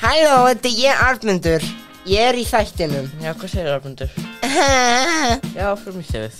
Halló, þetta ég Arnmundur. Ég í þættinum. Já, hvað segir Arnmundur? Já, fyrir mig séð við.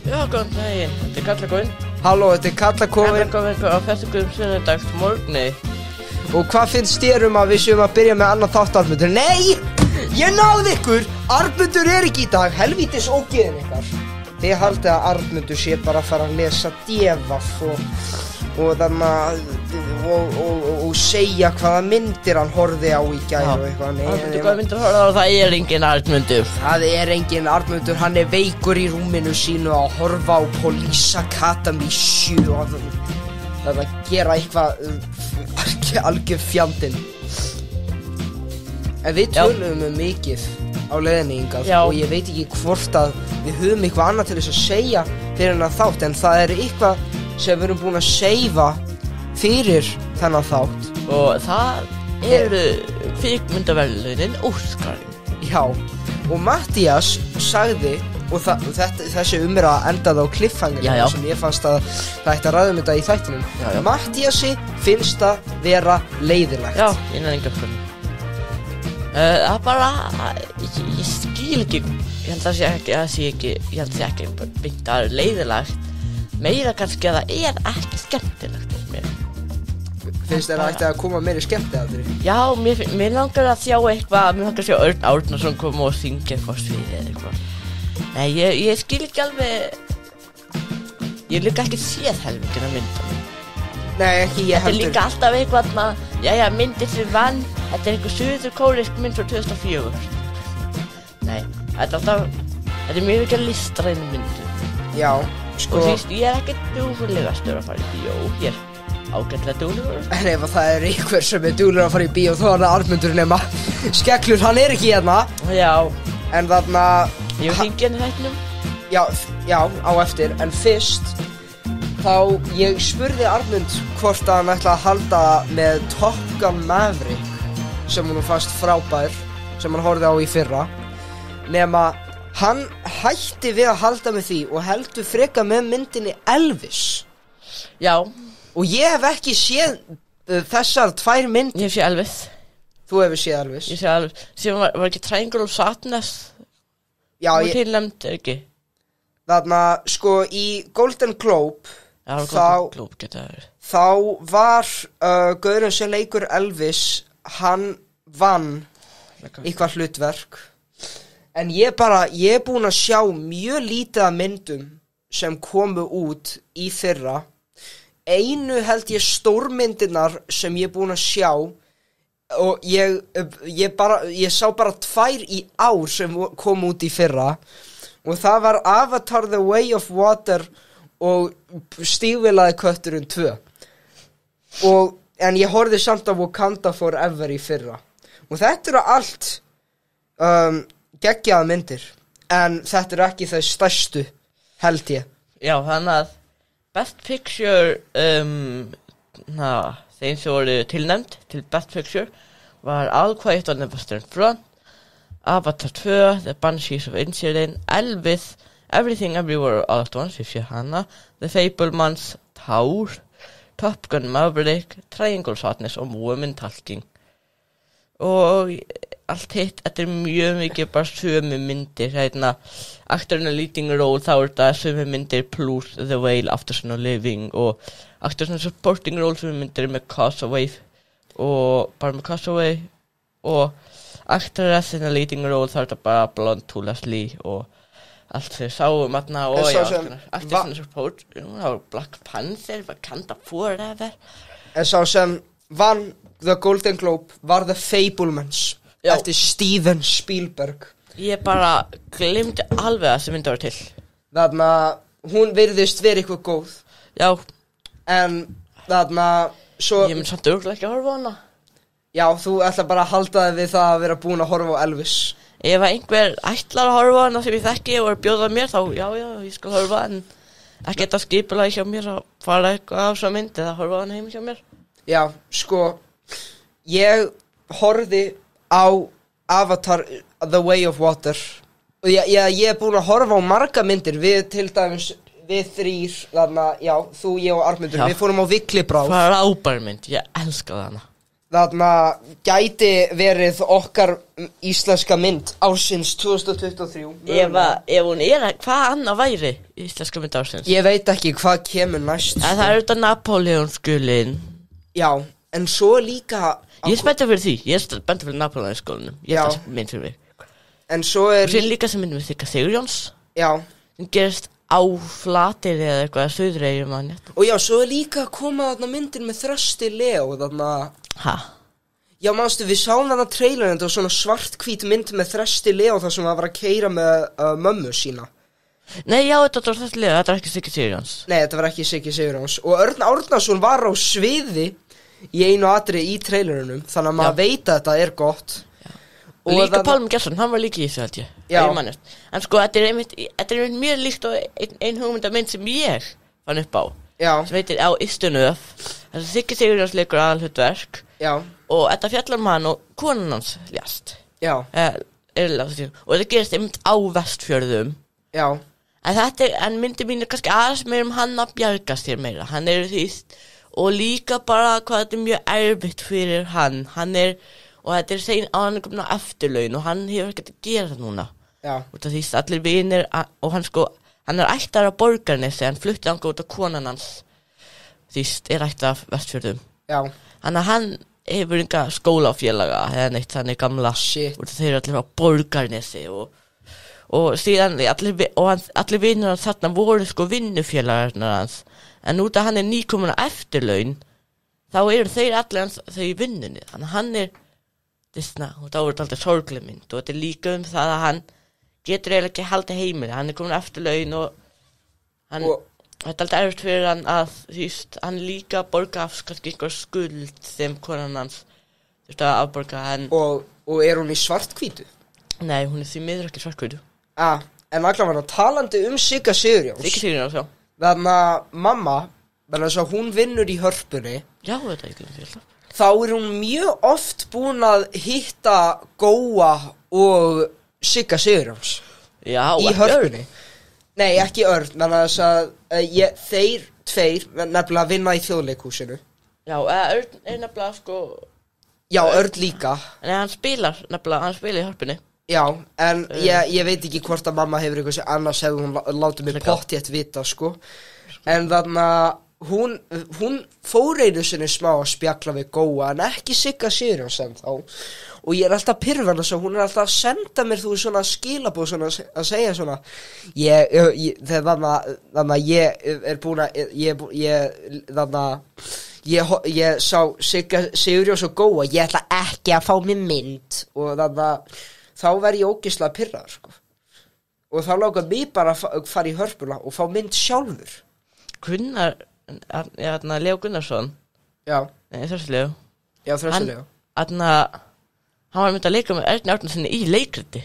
Já, góðan daginn, þetta Kalla komin. Halló, þetta Kalla komin. Kalla komin á festigum sunnudags morgni. Og hvað finnst þér að við séum að byrja með annan þátt Arnmundur? Nei, ég náði ykkur. Arnmundur ekki í dag, helvítis ógeðin ykkar. Þið haldið að Arnmundur sé bara að fara að lesa devaf og segja hvaða myndir hann horfði á í gær og eitthvað. Arnmundur, hvaða myndir horfði á? Það engin Arnmundur. Það engin Arnmundur, hann veikur í rúminu sínu að horfa á Police Academy 7 og það að gera eitthvað algjör fjandinn. En við töluðum mikið á leiðinni hingað og ég veit ekki hvort að við höfum eitthvað annað til þess að segja fyrir hennar þátt, en það eitthvað sem við erum búin að seifa fyrir þennan þátt. Og það eru kvikmyndaverðlaunin Óskarinn. Já, og Matthías sagði, og þessi umræða endaði á cliffhangerinu sem ég fannst að það ætti að ræða þetta í þættinum. Matthíasi finnst það vera leiðilegt. Já, ég enga fyrir. Það bara, ég skil ekki, ég held að það sé ekki beint að leiðilegt. Meira kannski að það ekki skemmtilegt fyrir mér. Finnst þér að ætti að koma meiri skemmtiatriði? Já, mér langar að sjá eitthvað, mér langar að sjá Örn Árnason koma og syngja eitthvað sviðið eða eitthvað. Nei, ég skil ekki alveg, ég líka ekki séð helmingina myndanum. Nei, ekki ég heldur. Þetta líka alltaf eitthvað, myndir sem vann, þetta einhver suður-kóreísk mynd frá 2004. Nei, þetta mjög mikið listræn myndum. Já, sko. Og síst, ég ekkert duglegastur að fara í bíó, ég ágætlega duglegur. En ef það einhver sem duglegur að fara í bíó, þá það Arnmundur nema. Skellur, hann ekki hérna. Já. En þarna... Ég hringi henni þættinum. Já, á eftir, en fyrst þá ég spurði Arnmund hvort hann ætlaði að halda með Top Gun Maverick sem hún fannst frábær, sem hann horfði á í fyrra, nema hann hætti við að halda með því og heldur freka með myndinni Elvis. Já. Og ég hef ekki séð þessar tvær myndir. Ég hef séð Elvis. Þú hefur séð Elvis? Ég séð Elvis. Síðan var ekki Triangle of Sadness? Já, ég... Þú tilnæmt ekki? Þarna, sko, í Golden Globe... Já, Golden Globe geta verið. Þá var gaurinn sem leikur Elvis, hann vann eitthvað hlutverk. En ég búinn að sjá mjög lítið af myndum sem komu út í fyrra. Einu held ég stórmyndirnar sem ég búinn að sjá, og ég sá bara 2 í ár sem kom út í fyrra, og það var Avatar The Way of Water og Stígvélaði kötturinn 2. En ég horfði samt á Wakanda Forever í fyrra. Og þetta allt geggjaða myndir, en þetta ekki þau stærstu, held ég. Já, þannig að Best Picture, þeim sem voru tilnæmt til Best Picture var All Quiet on the Western Front, Avatar 2, The Banshees of Inisherin, Elvis, Everything Everywhere All at Once, hana, The Fabelmans, Tár, Top Gun Maverick, Triangle Sadness og Women Talking. Og allt hitt, þetta mjög mikið bara sömu myndir, aktorinn að leading role, þá þetta sömu myndir plus The Whale, After Sun og Living, og aktorinn að supporting role sömu myndir með Castaway, og bara með Castaway, og aktorinn að leading role, þá þetta bara Blonde, To Leslie, og allt þau sáum aðna, og aktorinn að support, það var Black Panther, Wakanda Forever. En sá sem vann The Golden Globe var The Fabelmans. Já. eftir Steven Spielberg. Ég bara glimti alveg að þessi mynd var til. Þarna, hún virðist verið eitthvað góð. Já. En þarna, svo... Ég mun samt örugglega ekki að horfa á hana. Já, þú ætla bara að halda þig við það að vera búin að horfa á Elvis. Ef að einhver ætlar að horfa á hana sem ég þekki og er bjóðað mér, þá já, ég skal horfa, en ekki þetta skipulega hjá mér að fara eitthvað á svo mynd eða horfa á hana heim hjá mér. Já, sko, ég horfði á Avatar The Way of Water og ég er búin að horfa á marga myndir, við til dæmis, við þrír, þarna, já, þú, ég og Arnmundur, Já. við fórum á Viklibráð. Frábær mynd, ég elskaði hana. Þarna gæti verið okkar íslenska mynd ársins 2023. Ef hún er, hvað annað væri íslenska mynd ársins? Ég veit ekki hvað kemur næst. En það er þetta Napoleonskulin. Já, en svo líka... Ég er spenntið fyrir því, ég er spenntið fyrir Napoleonskulinum. Ég Já. er það mynd fyrir mig. En svo er... Og sér líka sem myndum við þykka Sigurjóns. Já. Sem gerist á Flateyri eða eitthvað suðreyjum að nett. Og já, svo er líka að koma þarna myndir með Þrösti Leo, þarna... Ha? Já, manstu, við sáum þarna trailerinn, þetta var svona svarthvít mynd með Þrösti Leo þar sem það var að keyra með mömmu sína. Nei, já, þetta var þetta lega, þetta var ekki Siggi Sigurjóns. Nei, þetta var ekki Siggi Sigurjóns. Og Örn Árnason var á sviði í einu atriði í trailerinnum, þannig að maður veit að þetta er gott. Og líka Pálmi Gesson, hann var líka í þessu held ég. Já. En sko, þetta er einmitt mjög líkt og ein hugmyndamynd sem ég fann upp á. Já. Sem heitir Á Ystunöf. Þessi Siggi Sigurjóns leikur aðalhlutverk. Já. Og þetta fjallar um hann og konan hans lést. Já. Og þetta gerist einmitt á Vestfjörðum. Já. En myndi mín er kannski aðeins meira um hann að bjargast hér meira. Hann er þýst og líka bara hvað þetta er mjög erfitt fyrir hann. Og þetta er segin á hann komin á eftirlaun og hann hefur ekkert að gera það núna. Já. Út af því allir vinir og hann sko, hann er ættar af Borgarnesi, hann flutti anga út af konan hans. Þýst er ættar af Vestfjörðum. Já. Þannig að hann hefur enga skólafélaga eða neitt, hann er gamla. Shit. Út af þeir eru allir á Borgarnesi og síðan allir vinir hans þarna voru sko vinnufélagarnar hans. En út af hann er nýkomin á eftirlaun, þá eru þeir allir hans þau í vinnunni. Þannig að hann er Disna, og þá er þetta alltaf sorgleg mynd og þetta er líka það að hann getur eiginlega ekki haldið heimili, hann er komin eftir laun og þetta er alltaf erfitt fyrir hann að hann líka borga af kannski einhver skuld þeim konan hans að afborga og er hún í svarthvítu? Nei, hún er því miður ekki svarthvítu. En allavega talandi Sigga Sigurjóns. Sigga Sigurjóns, já. Þannig að mamma, þannig að hún vinnur í Hörpunni. Já, þetta er ekki alltaf. Þá er hún mjög oft búin að hitta Góa og Sigga Sigurjóns. Já, í Hörpunni. Nei, ekki Örn, þannig að þess að þeir tveir nefnilega vinna í Þjóðleikhúsinu. Já, Örn er nefnilega sko... Já, Örn líka. Nei, hann spilar í Hörpunni. Já, en ég veit ekki hvort að mamma hefur eitthvað sem annars hefur hún látið mig pottþétt vita, sko. En þannig að hún fór einu sinni smá að spjalla við Góa en ekki Sigga Sigurjóns ennþá og ég er alltaf pirrverð svo hún er alltaf að senda mér þú svona skilabóð svona að segja svona þannig að ég er búin að ég sá Sigga Sigurjóns og Góa ég ætla ekki að fá mér mynd og þannig að þá verð ég ógeðslega pirraður sko og þá langar mig bara að fara í Hörpuna og fá mynd sjálfur. Leo Gunnarsson. Já. Nei, Þröstilegu. Já, Þröstilegu. Hann var myndið að leika með Erni Árnasyni í leikriti.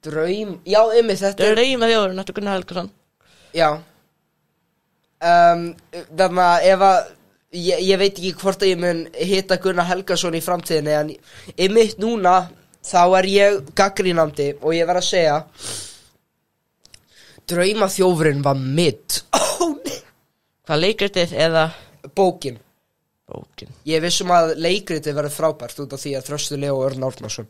Já, þetta Drauma þjóðurinn eftir Gunnar Helgason. Já. Þannig að ef að ég veit ekki hvort að ég mun hitta Gunnar Helgason í framtíðinni en einmitt núna þá er ég gaggrínandi og ég verð að segja Drauma þjófurinn var mitt. Hvað leikritið eða? Bókin. Ég vissum að leikritið verður frábært út af því að Þröstur Leo og Örn Árnason.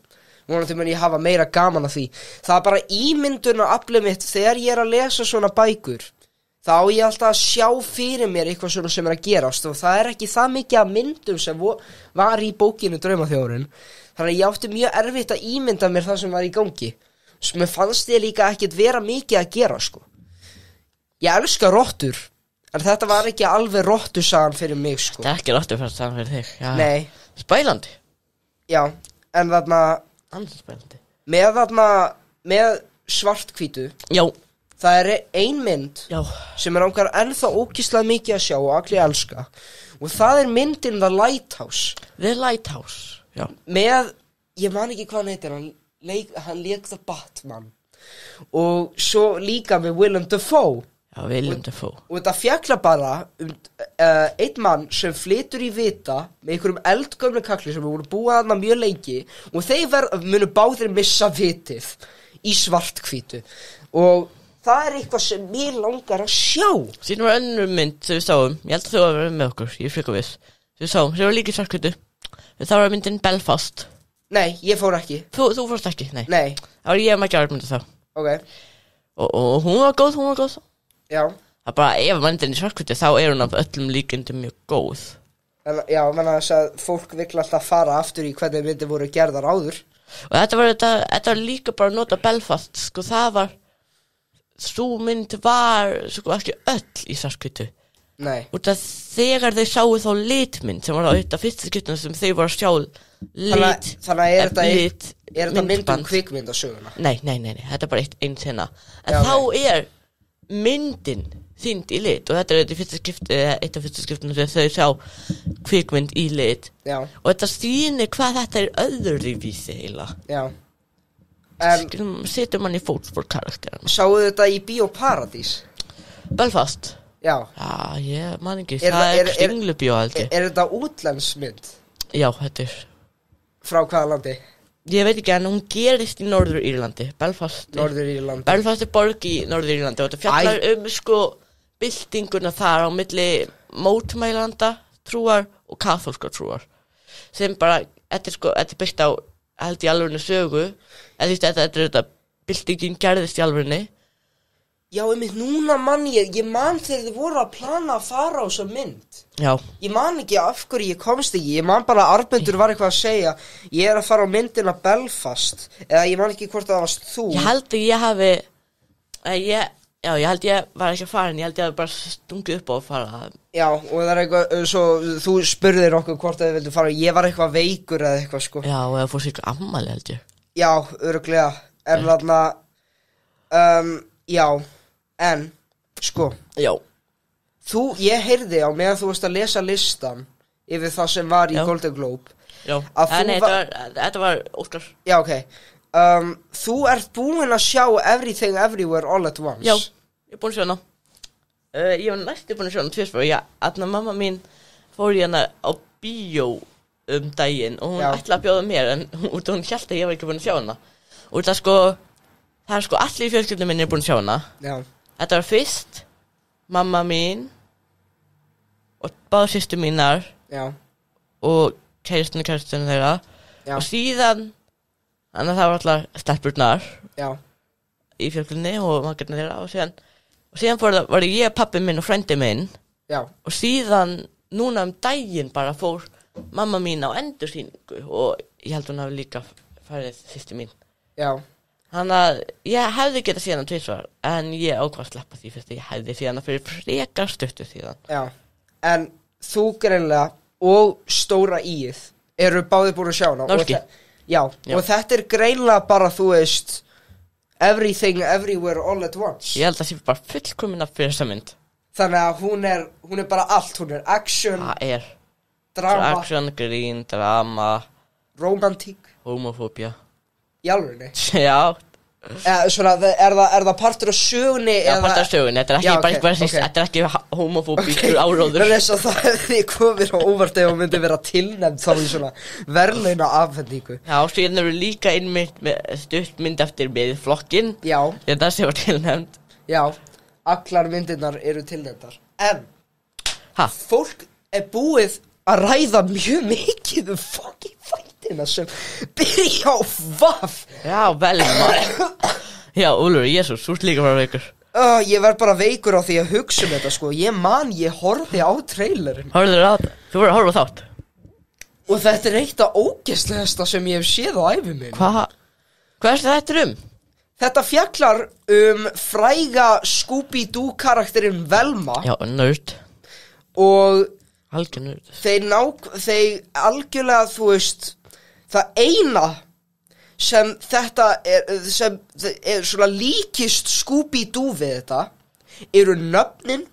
Vonandi mun ég hafa meira gaman af því. Það er bara ímyndunaraflið mitt þegar ég er að lesa svona bækur. Þá á ég alltaf að sjá fyrir mér eitthvað svona sem er að gerast og það er ekki það mikið af myndum sem var í bókinu Draumaþjófurinn. Þannig að ég átti mjög erfitt að ímynda mér það sem var í gangi. Svo mér fannst ég líka ekkert vera mikið að gera sko. Ég elska rottur. En þetta var ekki alveg rottusagan fyrir mig sko. Þetta er ekki rottusagan fyrir þig. Já. Nei. Spælandi. Já. En þarna Andspælandi. með svarthvítu Já. Það er ein mynd Já. sem er langar ennþá ógeðslega mikið að sjá og allir elska. Og það er myndin The Lighthouse. The Lighthouse, já. Með, ég man ekki hvað hann heitir, hann lék The Batman. Og svo líka með Willem Dafoe. Já, Willem Dafoe. Og þetta fjallar bara einn mann sem flytur í vita með einhverjum eldgömlu kakli sem voru búið þarna mjög lengi og þeir munu báðir missa vitið í svarthvítu. Og það er eitthvað sem mér langar að sjá. Síðan var önnur mynd sem við sáum, ég held að þau var að vera með okkur, ég er frekar viss. Sem við sáum, sem var líka í svarthvítu. Það var myndin Belfast. Nei, ég fór ekki. Þú fórst ekki, nei. Nei. Það var ég að maður gera myndi þá. Ok. Og hún var góð. Já. Það bara, ef myndin í svarthvítu, þá er hún af öllum líkindum mjög góð. Já, menn að þess að fólk vill alltaf fara aftur í hvernig myndi voru gerðar áður. Og þetta var líka bara að nota Belfast, sko, það var sú mynd var sko ekki öll í svarthvítu. Nei. Og það þegar þeir sáu þá litmynd sem var á þetta fyrsta skiptum sem þeir var að sjá lit. Þannig er þetta mynd kvikmyndasöguna? Nei, þetta er bara ein sena. En já, þá er myndin þyngd í lit og þetta er eitt af fyrsta skiptum sem þau sjá kvikmynd í lit. Já. Og þetta sýnir hvað þetta er öðruvísi eiginlega. Já. Setur mann í fótspor karakterana. Sáu þetta í Bíóparadís? Belfast? Já. Já, ég man ekki, það er Kringlubíó held ég. Er þetta útlensmynd? Já, þetta er. Frá hvaða landi? Ég veit ekki, en hún gerist í Norður-Írlandi. Norður-Írlandi. Belfast er borg í Norður-Írlandi og þetta fjallar sko byltinguna þar á milli mótmælanda trúar og kaþólskar trúar. Sem bara, þetta er byggt á held í alvörinu sögu. Þetta er þetta byltingin gerðist í alvörinu. Já, núna man ég man þegar þið voru að plana að fara á þessa mynd. Já. Ég man ekki af hverju ég komst ekki. Ég man bara að Arnmundur var eitthvað að segja ég er að fara á myndina Belfast. Eða ég man ekki hvort það varst þú. Ég held að ég hafi ég held ég var ekki að fara en ég held ég hafi bara stungið upp á að fara. Já, og það er eitthvað, svo þú spurðir okkur hvort þið vildu fara. Ég var eitthvað veikur eða eitthvað sko. Já, og það fór sér afmæli held ég. Já, örugglega. En þarna, já. En, sko. Já. Ég heyrði á meðan þú varst að lesa listan yfir það sem var í Golden Globe. Já, nei, þetta var Óskar. Já, ok. Þú ert búinn að sjá Everything Everywhere All at Once. Já, ég er búinn að sjá hana. Ég var næstu búinn að sjá hana tvisvar. Mamma mín fór í hana á bíó daginn og hún ætlaði að bjóða mér en hún hélt að ég var ekki búinn að sjá hana. Og það er sko allir í fjölskyldunum minni búinn að sjá hana. Já. Þetta var fyrst mamma mín og báðar systur mínar. Já. Og kærastinn þeirra. Já. Og síðan þannig að það var allar stelpurnar. Já. Í fjölskyldunni og makarnir þeirra og síðan var ég, pabbi minn og frændi minn. Já. Og síðan núna daginn bara fór mamma mín á endursýningu og ég held hún hafi líka farið systur mín. Já. Þannig að ég hefði getað síðan tvisvar en ég ákvað að sleppa því fyrst ég hefði síðan fyrir frekar stuttu síðan. Já, en þú greinlega og Stóra Íð eru báðir búin að sjá hana. Norski. Já, og þetta er greinlega bara, þú veist, Everything Everywhere All at Once. Ég held að það sé bara fullkominn af fyrir þessa mynd. Þannig að hún er bara allt, hún er action. Það er. Drama. Action, grín, drama. Romantík. Homofóbía. Í alvörunni? Já. Svona, er það partur af sögunni? Já, partur af sögunni, þetta er ekki bara eitthvað rasist, þetta er ekki homofóbískur áróður. Það er svo það hefði komið á óvart ef hún myndi vera tilnefnd þá í svona verðlauna afhendingu. Já, síðan eru líka einmitt með stuttmynd eftir með flokkin. Já. Þetta sem var tilnefnd. Já, allar myndirnar eru tilnefndar. En, fólk er búið að ræða mjög mikið fucking fætina sem byrja á vaff. Já, vel maður. Já, Úlfur, Jesús, þú ert líka bara veikur. Ég verð bara veikur á því að hugsa þetta sko. Ég horfði á trailerin. Horfður á þetta? Þú verður að horfa á þátt. Og þetta er eitt af ógeðslegasta sem ég hef séð á ævi minni. Hvað er þetta Þetta fjallar fræga Scooby-Doo karakterinn Velma. Já, nörd. Og algjör nörd. Þeir algjörlega, þú veist, það eina sem þetta sem er svona líkist Scooby-Doo við þetta eru nöfnin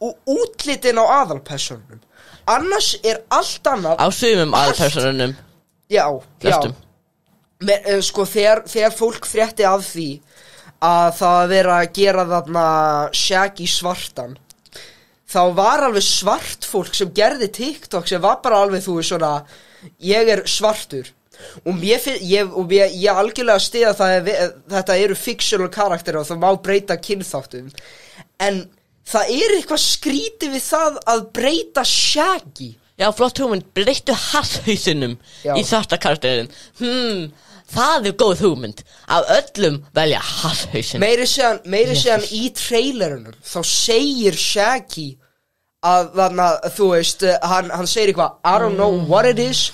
og útlitin á aðalpersonunum. Annars allt annað Á sumum aðalpersonunum. Já, Flestum. Sko þegar fólk frétti af því að það var verið að gera þarna Shaggy svartan, þá var alveg svart fólk sem gerði TikTok sem var bara alveg þú svona, ég er svartur. Og ég algjörlega stiða það þetta eru fictional karakterar og það má breyta kynþáttum. En það eitthvað skrítið við það að breyta Shaggy. Já, flott hugmynd, breyttu hasshausinum í svarta karakterinn. Það góð hugmynd. Af öllum velja hasshausin. Meiri séðan í trailerunum þá segir Shaggy að þú veist, hann segir eitthvað, I don't know what it is,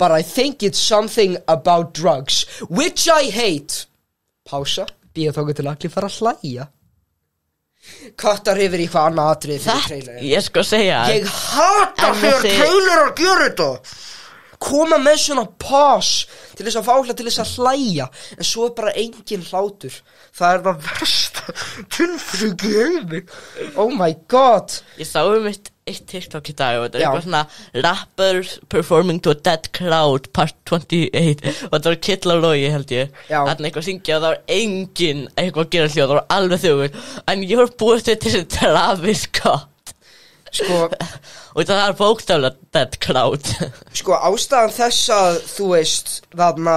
but I think it's something about drugs, which I hate. Pása, býða þóku til allir fara að hlæja. Kattar yfir í hvað annað atrið fyrir trailerinn. Ég sko segja Ég hata þegar trailerar gera þetta. Koma með svona pause til þess að fá til þess að hlæja, en svo bara engin hlátur. Það það versta tilfinning í heimi. Oh my god. Ég sá eitt TikTok í dag og þetta eitthvað svona rappers performing to a dead crowd part 28 og þetta var Kill og Logi held ég. Þarna eitthvað syngja og það var engin eitthvað að gera hljóð, það var alveg þögul, en ég var búist til þessi Travis Scott. Sko, og það er bókstaflega dead crowd. Sko, ástæðan þess að þú veist, þarna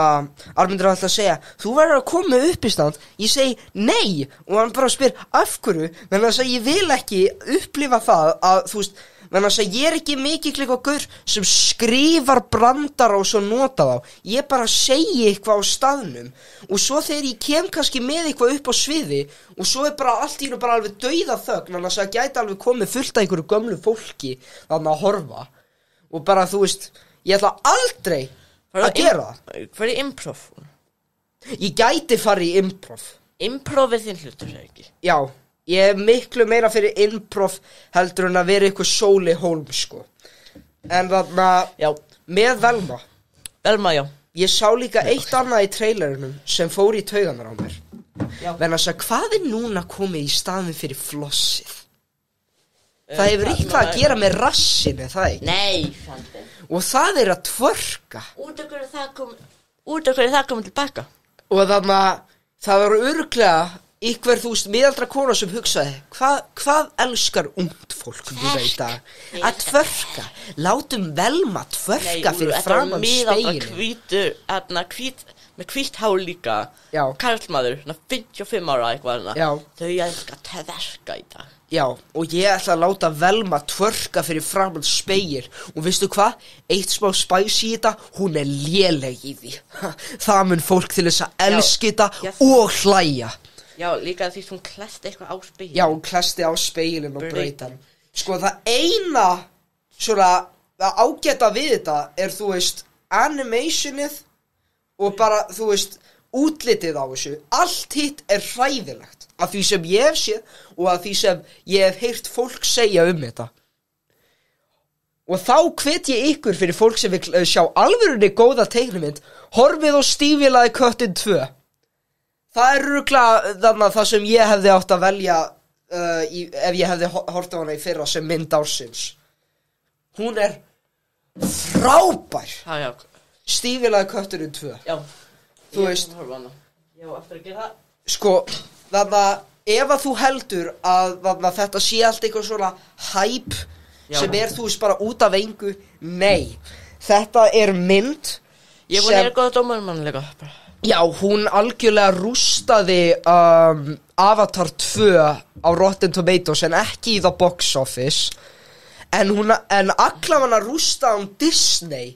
Armindur alltaf að segja, þú verður að koma upp í stand. Ég segi nei, og hann bara spyr af hverju, menn þess að ég vil ekki upplifa það að þú veist, menn þess að ég ekki mikið klikka gaur sem skrifar brandara og svo nota þá. Ég bara segi eitthvað á staðnum og svo þegar ég kem kannski með eitthvað upp á sviði og svo bara allt í nú bara alveg dauða þögn, annars að gæti alveg komið fullt af einhverju gömlu fólki þarna að horfa og bara þú veist, ég ætla aldrei að gera það. Farið improv? Ég gæti farið í improv. Improv þinn hlutur segir ekki? Já, ég miklu meira fyrir improv heldur en að vera eitthvað Sóli Hólm sko. En þarna, með Velma. Velma, já. Ég sá líka eitt annað í trailerinum sem fór í taugarnar á mér. Venna þess að hvað núna komið í staðinn fyrir flossið? Það hefur eitthvað að gera með rassinu, það ekki? Nei, fandi. Og það að tvörka. Út af hverju það komið tilbaka? Og þarna, það var örugglega einhver þú veist miðaldra kona sem hugsaði hvað elskar ungt fólk nú í dag? Að tvörka. Látum Velma tvörka fyrir framan spegilinn. Miðaldra með hvítt hár líka. Karlmaður, 55 ára eitthvað. Þau elskar tverka í dag. Já, og ég ætla að láta Velma tvörka fyrir framan spegil. Og veistu hvað? Eitt smá spæs í þetta, hún léleg í því. Það mun fólk til þess að elska þetta og hlæja. Já, líka því hún klesti eitthvað á spegilin. Já, hún klesti á spegilin og breytan. Sko, það eina svona ágæta við þetta þú veist, animationið og bara, þú veist, útlitið á þessu. Allt hitt hræðilegt. Af því sem ég hef séð og af því sem ég hef heyrt fólk segja þetta. Og þá hvet ég ykkur fyrir fólk sem vil sjá alvörunni góða teiknimynd, horfið á Stífélaði köttinn 2. Það örugglega þarna það sem ég hefði átt að velja ef ég hefði hort á hana í fyrra sem mynd ársins. Hún frábær. Já. Stífélaði kötturinn 2. Já. Þú veist. Já, eftir að gera það. Sko, þarna ef að þú heldur að þarna þetta sé allt eitthvað svona hype sem þú veist bara út af engu, nei. Þetta mynd Ég búin að góða dómarmannleika bara. Já, hún algjörlega rústaði Avatar 2 á Rotten Tomatoes en ekki í the box office. En allavega rústaði hún Disney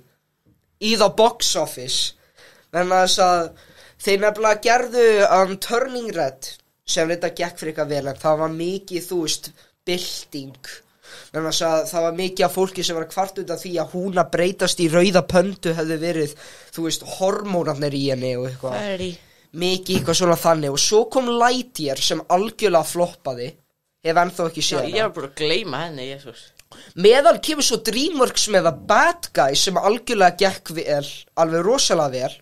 í the box office. Þannig að þess að þeir nefnilega gerðu Turning Red sem þetta gekk fyrir eitthvað vel en það var mikið, þú veist, bylting. Þannig að það var mikið af fólki sem var kvart undan því að hún að breytast í rauða pöndu hefði verið, þú veist, hormónarnir í henni og eitthvað. Mikið eitthvað svona þannig. Og svo kom Lightyear sem algjörlega floppaði. Hef ennþá ekki séð hana. Ég var bara að gleyma henni, Jesus. Meðal kemur svo DreamWorks með að Bad Guys sem algjörlega gekk vel, alveg rosalega vel.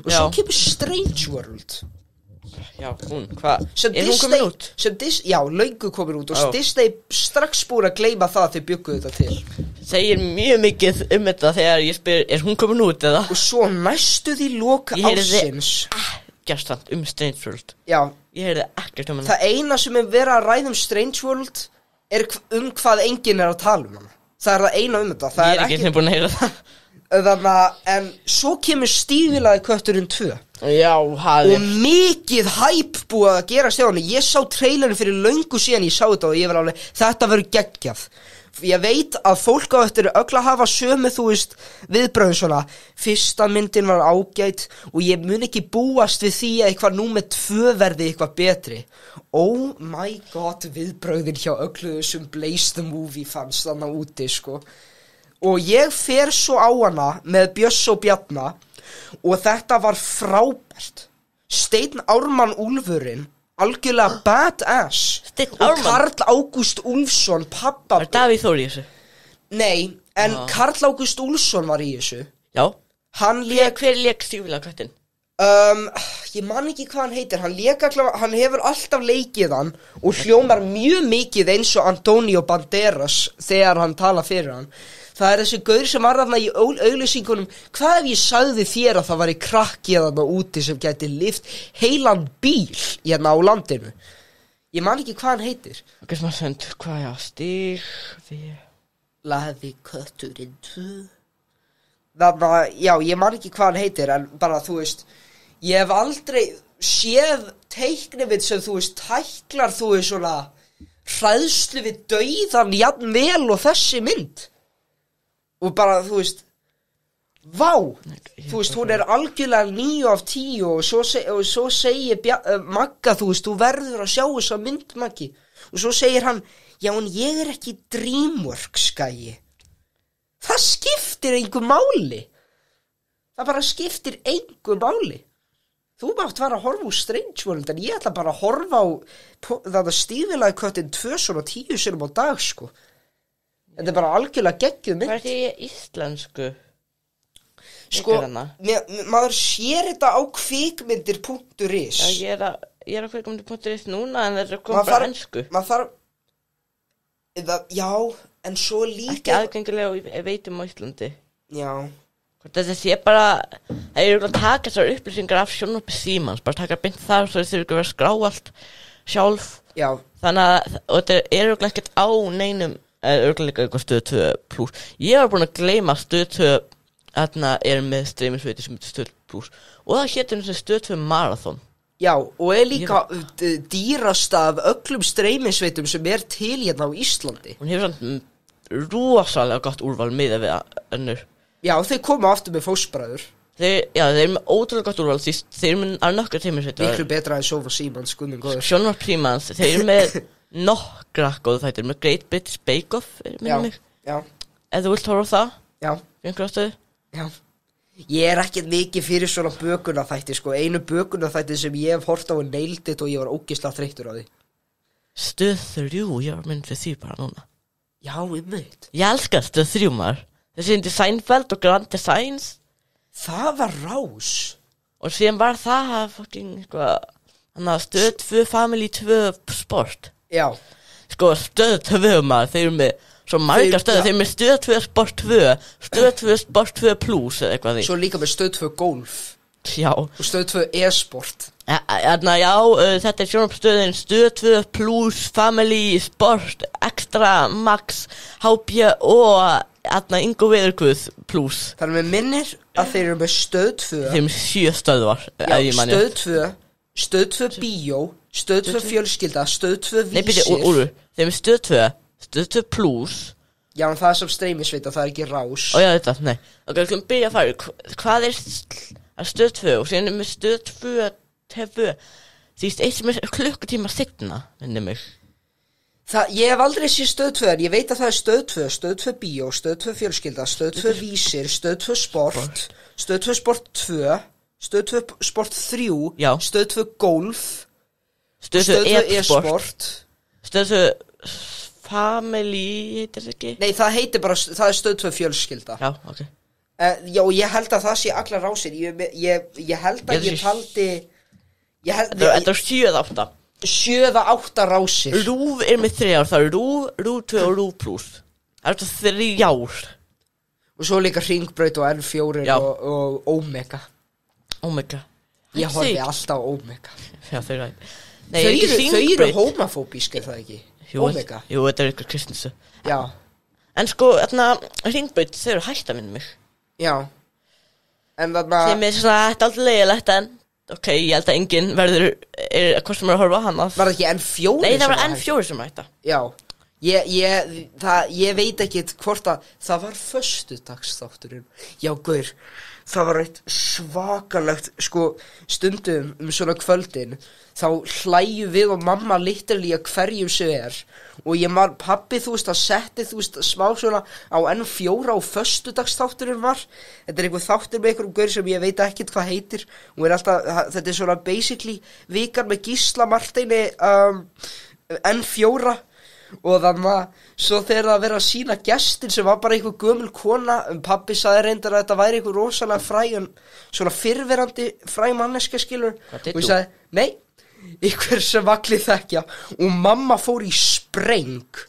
Og svo kemur Strange World. Já, hvað? Sem hún Disney, komin út? já, löngu komin út og Disney strax búin að gleyma það að þau bjuggu þetta til. Segir mjög mikið þetta þegar ég spyr, hún komin út eða? Og svo næstuð í loka ársins. Ekkert samt Strange World. Já. Ég heyrði ekkert hana. Það eina sem verið að ræða Strange World hvað enginn að tala hana. Það það eina þetta. Það ég ekki búin að heyra það. Þannig að, en svo kemur Stífilaði kötturinn 2. Já, og mikið hæp búið að gera stjáðan. Ég sá trailerinn fyrir löngu síðan ég sá þetta og ég var alveg, þetta verður geggjað. Ég veit að fólk á eftir öll að hafa sömu, viðbröðum svona. Fyrsta myndin var ágæt og ég mun ekki búast við því að eitthvað númer 2 verði eitthvað betri. Oh my god, viðbröðin hjá öllu þessum Blaze the Movie fans þannig úti, sko. Og ég fer svo á hana með Bjöss og Bjarna og þetta var frábært. Steinn Ármann Úlfurinn, algjörlega badass. Steinn og Ármann? Karl Ágúst Úlfsson, pappa. Var Davíð Þór í þessu? Nei, en Karl Ágúst Úlfsson var í þessu. Já. Hann lék... Hver lék Stífilaða köttinn? Ég man ekki hvað hann heitir. Hann hefur alltaf leikið hann og hljómar mjög mikið eins og Antonio Banderas þegar hann tala fyrir hann. Það þessi gaur sem var þarna í auglýsingunum. Hvað ef ég sagði þér að það var í krakki þarna úti sem gæti lyft heilan bíl hérna á landinu? Ég man ekki hvað hann heitir. Ok, sem að send, hvað Laði kötturinn 2. Þannig að, já, ég man ekki hvað hann heitir, en bara, ég hef aldrei séð teiknimynd sem, tæklar, svona hræðslu við dauðan jafn vel og þessi mynd. Og bara, vá, hún algjörlega 9 af 10 og svo segir Magga, þú verður að sjá þessa mynd, Maggi. Og svo segir hann, já, en ég ekki DreamWorks, gæi. Það skiptir engu máli. Það bara skiptir engu máli. Þú mátt vera að horfa á Strange World, en ég ætla bara að horfa á þetta Stífilaði köttinn 2 svona 10 sinnum á dag, sko. Þetta bara algjörlega geggjuð mynd. Hvað því íslensku? Sko, maður sér þetta á kvikmyndir.is. Já, ég á kvikmyndir.is núna, en þetta kom bara ensku. Já, en svo líka... Ekki aðgengilega og veitum á Íslandi. Já. Þetta sé bara... Það eru að taka þessar upplýsingar af sjónvarpi Símans, bara taka beint þar svo þeir eru að skrá allt sjálf. Já. Þannig að, og þetta eru ekkert á neinum, örgulega eitthvað stöð 2 plus. Ég var búin að gleyma stöð 2, þarna með streymisveiti sem heitir stöð plus. Og það hétur þessi stöð 2 marathon. Já, og líka dýrasta af öllum streymisveitum sem til hérna á Íslandi. Hún hefur svona rosalega gott úrval miðað við önnur. Já, þeir koma aftur með fósbræður. Þeir eru með ótrúlega gott úrval, þeir eru með nokkra streymisveitur. Miklu betra en Sofa Símans, guðminn góður. Sjónvarp Símans, þeir eru með nokkra góðu þættir, með Great British Bake Off, minnum mig. Já. Ef þú vilt horfa á það? Já. Einhverja stöðu? Já. Ég ekkert mikið fyrir svona bökunarþætti, sko. Einu bökunarþætti sem ég hef hort á Nailed It og ég var ógeðslega þreyttur á því. Stöð 3, ég var mynd við því bara núna. Já, einmitt. Ég elskar Stöð 3, maður. Þessi Seinfeld og Grand Designs. Það var Rás. Og síðan var það fucking, Stöð 2 Family 2 Sport. Já. Sko, Stöð 2, maður, þeir eru með svo margar stöður, þeir eru með Stöð 2 Sport 2, Stöð 2 Sport 2 Plus eða eitthvað því. Svo líka með Stöð 2 Golf. Já. Og Stöð 2 E-sport. Já, þetta sjónvarpsstöðin Stöð 2 Plus, Family, Sport, Extra, Max, HB og Ingo Veðurguð Plus. Þannig með minnir að þeir eru með Stöð 2. Þeir eru með 7 stöðvar. Já, Stöð 2 Bíó, Stöð 2 Fjölskylda, Stöð 2 Vísir. Nei, byrju, Úlfur, þeir eru með Stöð 2, Stöð 2 Plus. Já, en það sem streymisveita, það ekki Rás. Ó, já, þetta, nei. Ok, við skulum byrja að fara. Hvað Stöð 2 og síðan með Stöð 2 TV? Því eitt sem klukkutíma seinna, minnir mig. Ég hef aldrei séð Stöð 2, en ég veit að það Stöð 2, Stöð 2 Bíó, Stöð 2 Fjölskylda, Stöð 2 Vísir, Stöð 2 Sport, Stöð 2 Sport 2, Stöð 2 Sport 3, já. Stöð 2 Golf, Stöð 2 E-sport, Stöð 2 Family, heitir það ekki? Nei, það heitir bara, það Stöð 2 fjölskylda. Já, ok. Já, ég held að það sé allar rásir. Ég held að ég taldi... Þetta er 7-8. 7-8 rásir. RÚV með 3 ár, það RÚV, RÚV 2 og RÚV Plus. Það er þetta 3 ár. Og svo líka Hringbraut og N4 og Omega. Omega. Ég horfi alltaf á Omega. Já, þau eru homofóbísk, það ekki? Omega. Jú, þetta er ykkur kristnisu. Já. En sko, Hringbraut, þau eru hægt að minna mig. Já. En þarna... Sem svona, þetta er alltaf leiðilegt, en... Ok, ég held að enginn verður... Hvort sem að horfa hann að... Var það ekki N4? Nei, það var N4 sem hætta. Já. Ég veit ekki hvort að... Það var föstudagsþátturinn. Já, gaur. Það var eitt svakalegt, sko, stundum svona kvöldin, þá hlæju við og mamma literally að hverjum sem og pabbi, þú veist, að setti, þú veist, smá svona á N4 á föstudagsþátturinn var. Þetta er einhver þáttur með einhverjum gaur sem ég veit ekkert hvað heitir og alltaf, þetta er svona basically vikan með Gísla Marteini N4 og þannig að svo þegar það verið að sína gestin sem var bara einhver gömul kona pabbi sagði reyndar að þetta væri einhver rosalega fræg svona fyrrverandi fræg manneska skilur og ég sagði, nei, einhver sem allir þekkja og mamma fór í spreng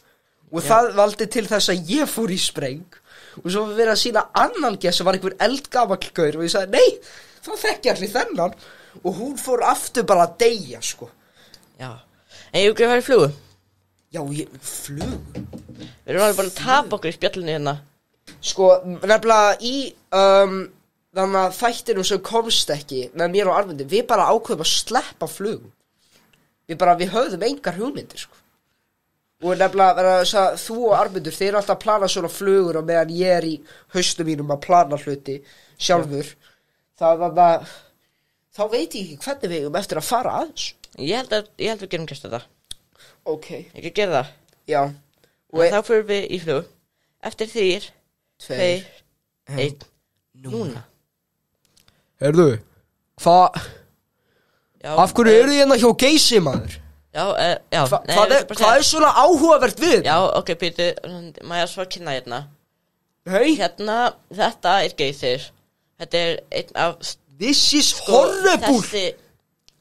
og það valdi til þess að ég fór í spreng og svo verið að sína annan gest sem var einhver eldgamall gaur og ég sagði, nei, það þekkja allir þennan og hún fór aftur bara að deyja, sko. Já, en ég ekki að fara í flugu. Já, flug. Við erum alveg bara að tapa okkur í spjallinu hérna. Sko, nefnilega í þannig að þættinu sem komst ekki með mér og Arvindi, við bara ákveðum að sleppa flug. Við höfðum engar hugmyndir, sko. Og nefnilega, þú og Arvindur, þeir eru alltaf að plana svona flugur og meðan ég er í haustum mínum að plana hluti sjálfur. Þá veit ég ekki hvernig við eigum eftir að fara aðeins. Ég held við gerum gert þetta. Ok. Ekki gera það. Já. Og þá fyrir við í flug. Eftir 3, 2, 1, núna. Heyrðu, hvað? Af hverju eru þið hérna hjá Geysi, maður? Já. Hvað er svona áhugavert við? Já, ok, Pítur, maður er svo að kynna hérna. Hei? Hérna, þetta er Geysir. Þetta er einn af... This is horrible!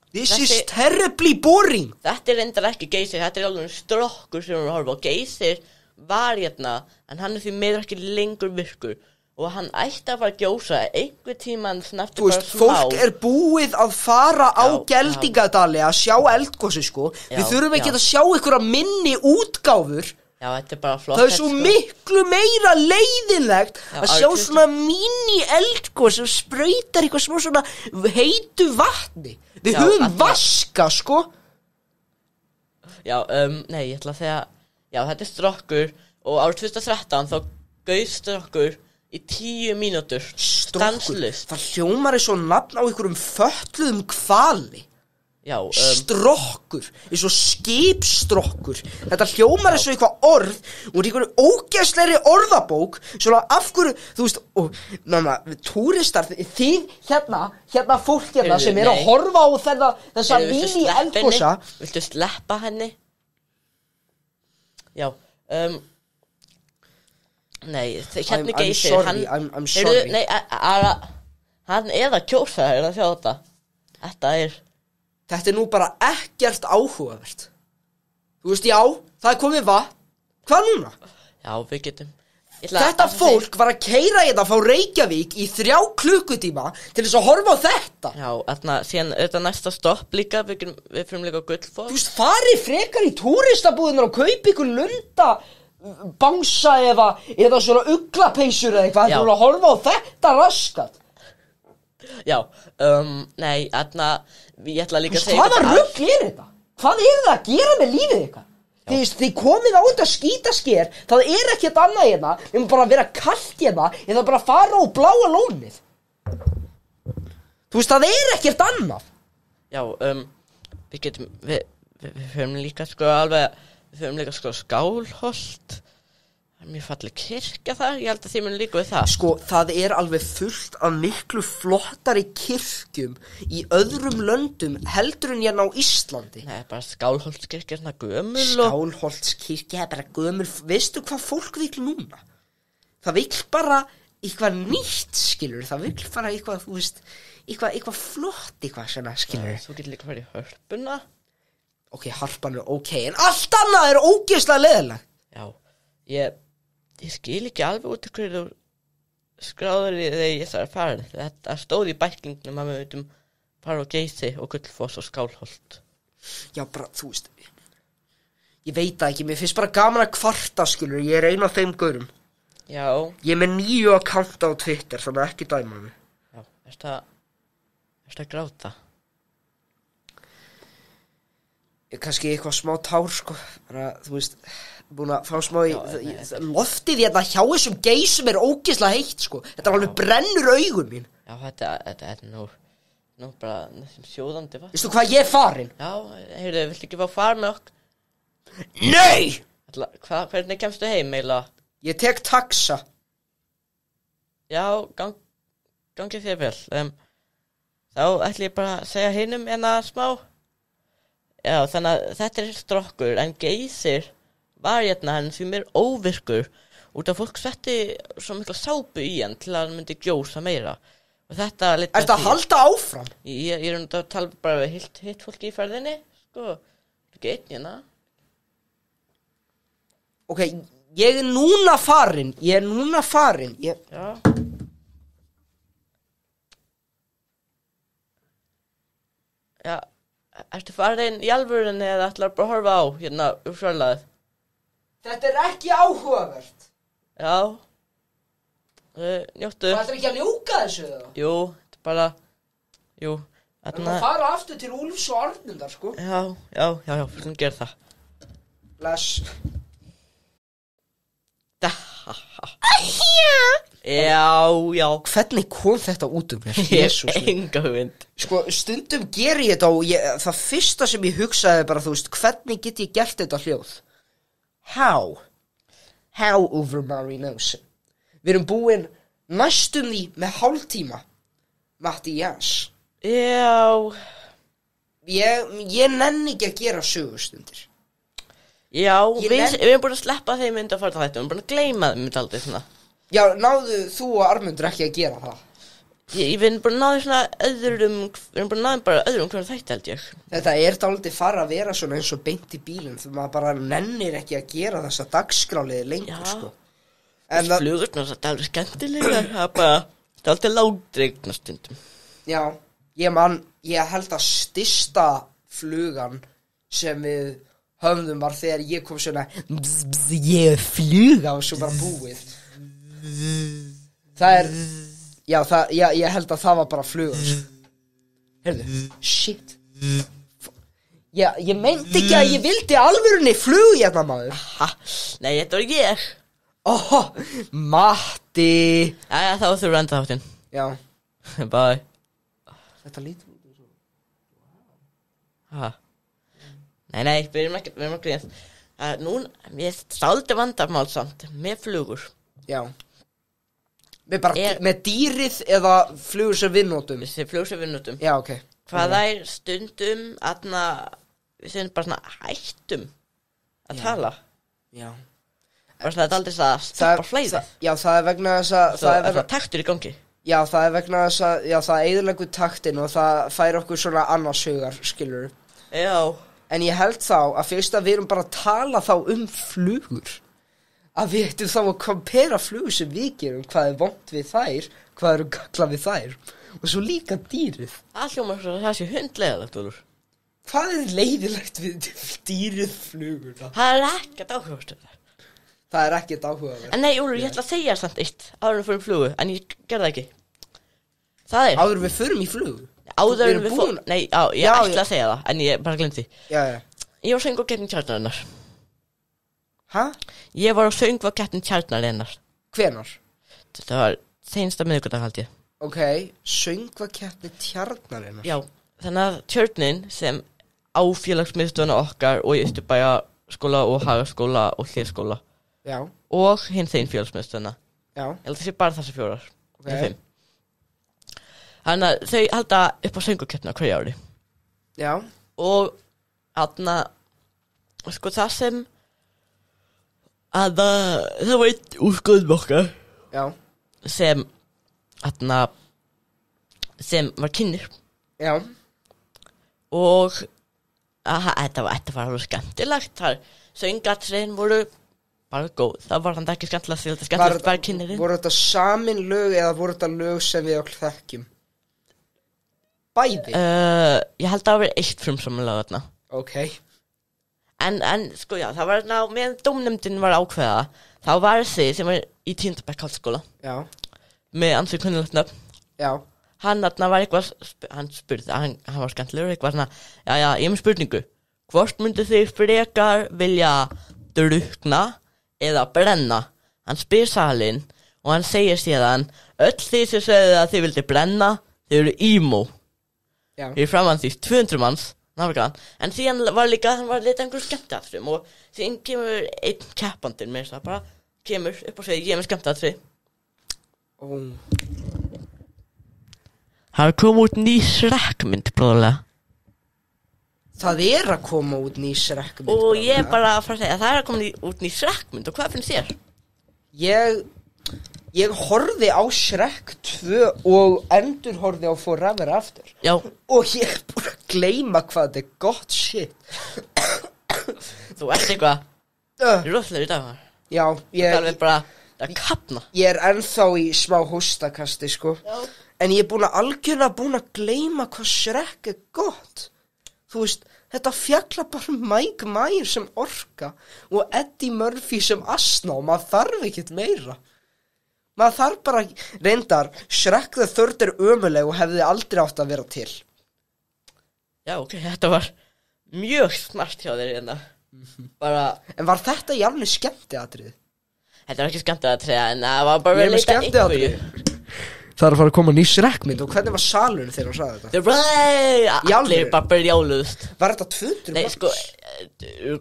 This is terribly boring. Þetta er reyndar ekki Geysir, þetta er alveg strokkur sem við erum að horfa á. Geysir var hérna, en hann er því meður ekki lengur virkur og hann ætti að fara að gjósa einhver tímann snart bara smá. Fólk er búið að fara á Geldingadali að sjá eldgosi, sko. Við þurfum ekki að sjá einhverja minni útgáfur. Já, þetta er bara flott. Það er svo miklu meira leiðinlegt að sjá svona mini eldgos sem sprautar eitthvað smá svona heitu vatni. Við höfum vaska, sko. Já, nei, ég ætla að segja, já, þetta er strokkur og árið 2013 þá gaus strokkur í 10 mínútur. Stanslust. Það hljómar er svo nafn á einhverjum fötluðum hvali. Já, strokkur, eins og skipstrokkur. Þetta hljómar er svo eitthvað orð og einhverju ógeðslegri orðabók. Svona af hverju, þú veist, og náma, túristar, þið hérna fólk hérna sem er að horfa á þessa mini eldgosa. Viltu sleppa henni? Já, nei, hérna Geysir, I'm sorry. Nei, hann er að kjósa þér að sjá þetta. Þetta er nú bara ekkert áhugavert. Þú veist, já, það er komið vatn. Hvað núna? Já, við getum. Þetta fólk var að keyra hérna frá Reykjavík í 3 klukkutíma til þess að horfa á þetta. Já, síðan þetta næsta stopp líka, við fyrir líka Gullfoss. Þú veist, farið frekar í túristabúðunar og kaupi ykkur lunda bangsa eða svona uglapeysur eða eitthvað. Þú vil að horfa á þetta raskat. Já, nei, ég ætla líka að segja... Hvaða rugl er þetta? Hvað er það að gera með lífið ykkar? Þið komið á þetta skítasker, það er ekkert annað hérna, við erum bara að vera kalt hérna, eða bara að fara á bláa lónið. Þú veist, það er ekkert annað. Já, við getum, við förum líka sko alveg, við förum líka sko Skálholt, Mér falli kirkja þar, ég held að þið muni líka við það. Sko, það alveg fullt af miklu flottari kirkjum í öðrum löndum heldur en hérna á Íslandi. Nei, bara Skálholtskirkja, svona gömul Skálholtskirkja bara gömul. Veistu hvað fólk vill núna? Það vill bara eitthvað nýtt, skilur. Það vill bara eitthvað, þú veist, eitthvað flott, eitthvað svona, skilur. Þú getur líka farið í Hörpuna. Ok, Harpan ok, en allt annað ógeðslega leiðilegt. Já, ég skil ekki alveg út hverju skráður þegar ég þarf að fara. Þetta stóð í bæklingnum að við veitum fara á Geysi og Gullfoss og Skálholt. Já, bara, þú veist, ég veit það ekki, mér finnst bara gaman að kvarta, skilur, ég ein af þeim gaurum. Já. Ég með 9 akkánta á Twitter, þannig að ekki dæma mig. Já, ertu að gráta? Kannski eitthvað smá tár, sko, bara, þú veist, búin að fá smá loftið hérna hjá þessum Geysum ógeðslega heitt, sko. Þetta alveg brennur augun mín. Já, þetta nú bara þessum sjóðandi vatn. Veistu hvað ég farin? Já, heyrðu, viltu ekki fá far með okkur? Nei! Hvernig kemstu heim, eiginlega? Ég tek taxa. Já, gangi þér vel. Þá ætla ég bara að segja hinum smá. Já, þannig að þetta strokkur, en Geysir var hann því mér óvirkur út af fólk setti svo mikla sápu í hann til að hann myndi gjósa meira. Og þetta Ertu að halda áfram? Ég að tala bara við hitt fólki í ferðinni, sko. Ekki einn hérna. Ok, ég núna farin. Já. Já, ertu farin í alvörunni eða ætlar bara að horfa á hérna úr sjólaðið? Þetta ekki áhugavert. Já. Njóttu. Það ekki að ljúka þessu þá? Jú, þetta bara, jú. Það er að fara aftur til Úlfs og Arnundar, sko. Já, fyrir að gera það. Bless. Já. Hvernig kom þetta út mér? Jesús. Enga hugmynd. Sko, stundum ger ég þetta og það fyrsta sem ég hugsaði bara, þú veist, hvernig get ég gert þetta hljóð? How over Marinos? Við erum búin næstum því með hálftíma. Mattías. Já. Ég nenni ekki að gera sögustundir. Já, við erum búin að sleppa þeim mynd að fara þetta. Við erum búin að gleyma þeim mynd aldrei svona. Já, náðu þú og Armundur ekki að gera það? Við erum búin að náðu svona öðrum hvernig þætti held ég. Þetta dálítið fara að vera svona eins og beint í bílum þegar maður bara nennir ekki að gera þessa dagskráliði lengur, sko. En flugurnar þetta alveg skemmtilega, það bara dálítið langdregna stundum. Já, ég held að stysta flugan sem við höfðum var þegar ég kom svona ég fluga og svo bara búið. Ég held að það var bara flugan. Heyrðu, shit. Ég meinti ekki að ég vildi alvörunni flug hérna, maður. Nei, þetta var ég. Matti. Jæja, þá þurfum við enda þáttinn. Já. Bye. Þetta lítur út og svo. Nei, við erum ekki grínast. Núna, ég stáldi vandamál samt með flugur. Já. Með dýrið eða flugur sem við notum? Flugur sem við notum. Já, ok. Hvað stundum við sem bara svona hættum að tala. Já. Bara svona þetta aldrei að stoppa flæðið. Já, það vegna þess að það er taktur í gangi. Já, það vegna þess að það eyðileggur taktin og það fær okkur svona annarshugar, skilur. Já. En ég held þá að fyrst að við erum bara að tala þá flugur, að við ættum þá að kompera flugur sem við gerum, hvað vont við þær, hvað galla við þær, og svo líka dýrið. Það hljómar svo að það sé hundleiðilegt, Úlfur. Hvað leiðilegt við dýrið flugurna? Það ekkert áhugavert. Það ekkert áhugavert. En nei, Úlfur, ég ætla að segja samt eitt áður við förum í flugu, en ég gerði það ekki. Það áður við förum í flugu? Áður við fórum, nei, ég ætla að segja það, en ég bara glemdi því. Já. Ég var söng á keppni Tjarnarinnar. Hæ? Ég var á söng á keppni Tjarnarinnar. Hvenær? Þetta var seinsta miðvikudag, held ég. Ok, söngvakeppni Tjarnarinnar. Já, þannig að Tjörnin sem á félagsmiðstöðuna okkar og í Austurbæjarskóla og Hagaskóla og Hlíðskóla. Já. og hinn þeim fjölsmiðstöðna. Já. Ég held að það sé bara þessi 4 Ok. eða 5. Þannig að þau halda upp á söngvakeppnina hverju ári. Já. Og þarna, sko það sem að það var einn úr skoðum okkar Já. sem þarna sem var kynir Já. og þetta var alveg skemmtilegt. Þar söngatriðin voru bara góð. Það var hann ekki skemmtilegt því þetta skemmtilegt bara kynirinn. Voru þetta samin lög eða voru þetta lög sem við öll þekkjum? Bæði? Ég held að það var eitt frumsamlega þarna. Ok. En sko já, það var ná, meðan dómnefndin var ákveða, þá var þið sem var í 10. bekk háskóla Já. með ansið kunnilegt nöfn. Já. Hann þarna var eitthvað, hann spurði, hann var skemmtilegur, eitthvað svona, já, ég með spurningu. Hvort myndi þið frekar vilja drukna eða brenna? Hann spyr salinn og hann segir síðan, öll þið sem segðu að þið vildi brenna, þið eru emo. Já. Fyrir framan því 200 manns, en síðan var líka, hann var litið einhverjum skemmtiatriðum og síðan kemur einn keppandinn með þess að bara kemur upp og segir, ég er með skemmtiatrið. Það kom út ný Shrek-mynd, bróðulega. Það að koma út ný Shrek-mynd. Og ég bara að fara að segja, það að koma út ný Shrek-mynd og hvað finnst þér? Ég horfði á Shrek 2 og endur horfði á Forever After. Já. Og ég er búin að gleyma hvað þetta er gott shit. Þú ert eitthvað rótlegur í dag. Já, Það er alveg bara, það kapna. Ég er ennþá í smá hóstakasti, sko. Já. En ég er algjörlega búin að gleyma hvað Shrek er gott. Þú veist, þetta fjalla bara Mike Myers sem orka og Eddie Murphy sem asna og maður þarf ekkert meira. Maður þarf bara, reyndar, Shrek the Third er ömuleg og hefði aldrei átt að vera til. Já, ok, þetta var mjög smart hjá þér hérna. Bara, En var þetta jafnvel skemmtiatriði? þetta var ekki skemmtiatrið, en það var bara að leita einhverju. Það er að fara að koma ný Shrekmynd og hvernig var salurinn þegar hann sagði þetta? Þeir bara, allir alvöru? bara brjáluðust. Var þetta 200 Nei, manns? sko,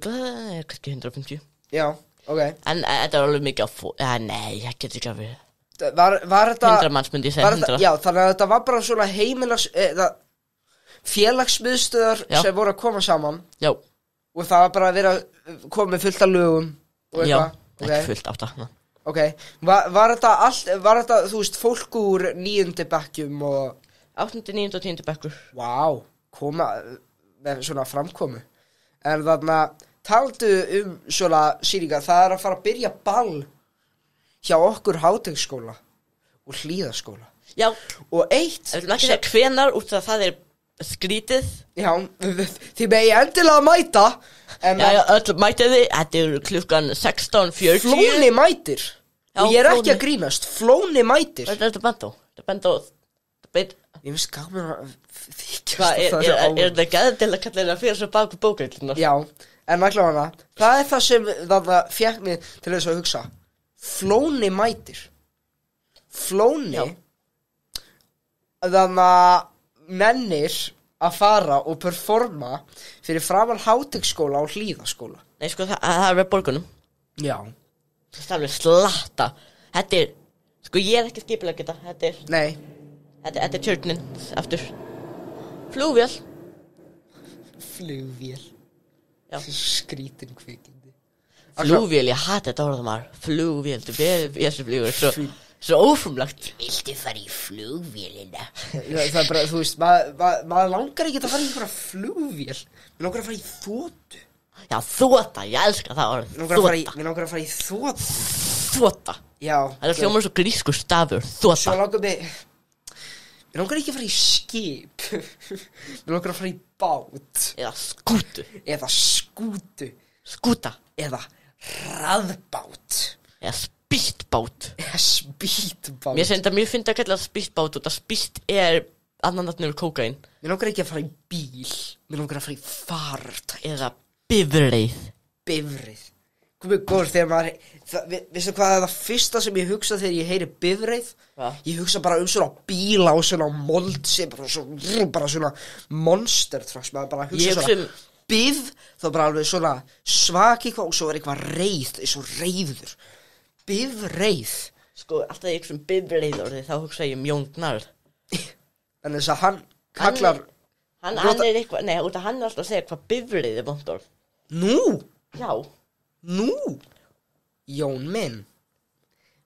kannski 150. Já, ok. En þetta var alveg mikið að nei, ég get ekki að vera. Var þetta 100 manns myndi ég segja, 100. Já, þannig að þetta var bara svona félagsmiðstöðar Já. sem voru að koma saman Já, og það var bara að vera komið fullt af lögum og já, eitthvað. ekki fullt átt að. Ok, var þetta, þú veist, fólk úr 9. bekkjum og 8., 9. og 10. bekkur. Vá, koma með svona framkomu. En þarna, taldu svona sýningar, það er að fara að byrja ball hjá okkur Háteigsskóla og Hlíðaskóla. Já, Og eitt við viljum ekki segja hvenar út af það er skrítið. Já, þið megi endilega mæta. En Já, öll mætið þið, þetta er klukkan 16:40. Flóni mætir. Já, Og ég er ekki Flóni. að grínast, Flóni mætir. Hvað er þetta bent á? Þetta bent á, Ég finnst gaman að þykjast hvað að það sé á. er þetta gæðið til að kalla þetta fyrir svo baku bókætlunar? Já, en allavega það er það sem þarna fékk mig til þess að hugsa. Flóni mætir. Flóni Já. þarna nennir að fara og performa fyrir framan Háteigsskóla og Hlíðaskóla. Nei, sko, það er við borgunum. Já. Það er alveg slatta. Þetta er, sko, ég er ekki skipulega geta. Nei. Þetta er tjörnin aftur. Flugvél. Flugvél. Já. Skrítin kvikindi. Flugvél, ég hata þetta orðum maður. Flugvél, þessi flugur svo ófrumlagt. Viltu fara í flugvélina? Það er bara, þú veist, maður langar ekki að fara í einhverja flugvél. Mér langar að fara í þotu. Já, þota, ég elska það orð. Mér langar að fara í þotu. Þota. Já. Það er hljómar svo grískur stafur. Þota. Svo langar mér langar ekki að fara í skip. Mér langar að fara í bát. Eða skútu. Eða skútu. Skúta. Eða hraðbát. Eða spýttbát. Eða spýttbát. Mér finnst það mjög fyndið að kalla það spýttbát út að spýtt er annan nafn yfir kókaín. Mér langar ekki að fara í bíl. Mér langar að fara í farartæki. Eða bifreið. Bifreið. Komið góður þegar maður veistu hvað er það fyrsta sem ég hugsa þegar ég heyri bifreið? Hvað? Ég hugsa bara svona bíla og svona moldsi, bara svona monster trucks. Maður bara hugsa Ég svona bif, þá bara alveg svona svaki eitthvað og svo er eitthvað reið, eins og reiður. Bifreið. Sko, alltaf ég hugsa bifreið orðið, þá hugsa ég Jón Gnarr. En þess að hann kallar... Hann er eitthvað, nei, út að hann alltaf að segja hvað bifreið vont orð. Nú? Já. Nú? Jón minn.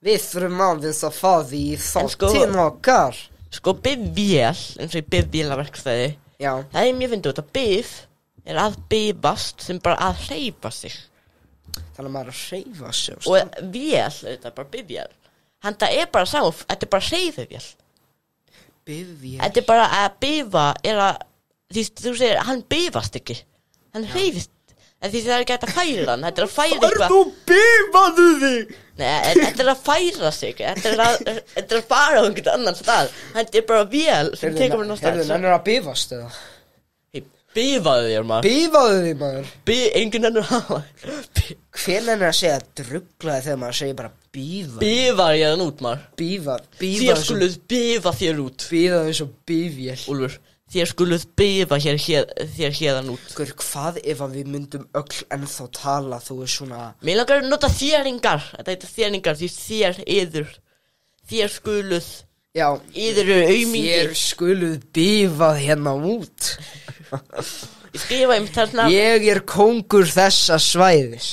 Við þurfum aðeins að fara í þáttinn okkar. Sko, bifvél, eins og í bifvélaverkstæði. Já. Það mjög fyndið út að bif að bifast sem bara að hreyfa sig. Þannig að maður að hreyfa sig. Og vél, þetta bara bifvél. Þetta bara sáf, þetta bara hreyfivél. Bifvél. Þetta bara að bifa að, því þú segir, hann bifast ekki. Hann hreyfist. En því það ekki hægt að færa hann, þetta að færa eitthvað. Nú bifaðu þig! Nei, þetta að færa sig, þetta að fara á einhvern annan stað. Þetta bara vél sem tekur mér náttúrulega. Heyrðu, hann að bifast eða? Bifaðu þér maður. Bifaðu þig maður. Enginn ennur hafa. Hver ennur að segja druglaði þegar maður segir bara bifa? Bifar ég þann út maður. Bifa. Þér skuluð bifa þér út. Bifa þér svo bifvél. Úlfur, þér skuluð bifa þér hérðan út. Hvað ef að við myndum öll ennþá tala, þú svona... Mér langar að nota þéringar. Þetta heitir þéringar, því þér skuluð... Já, yður aumingi. Þér skuluð bifað hérna út. Ég skrifa þarna. Ég kóngur þessa svæðis.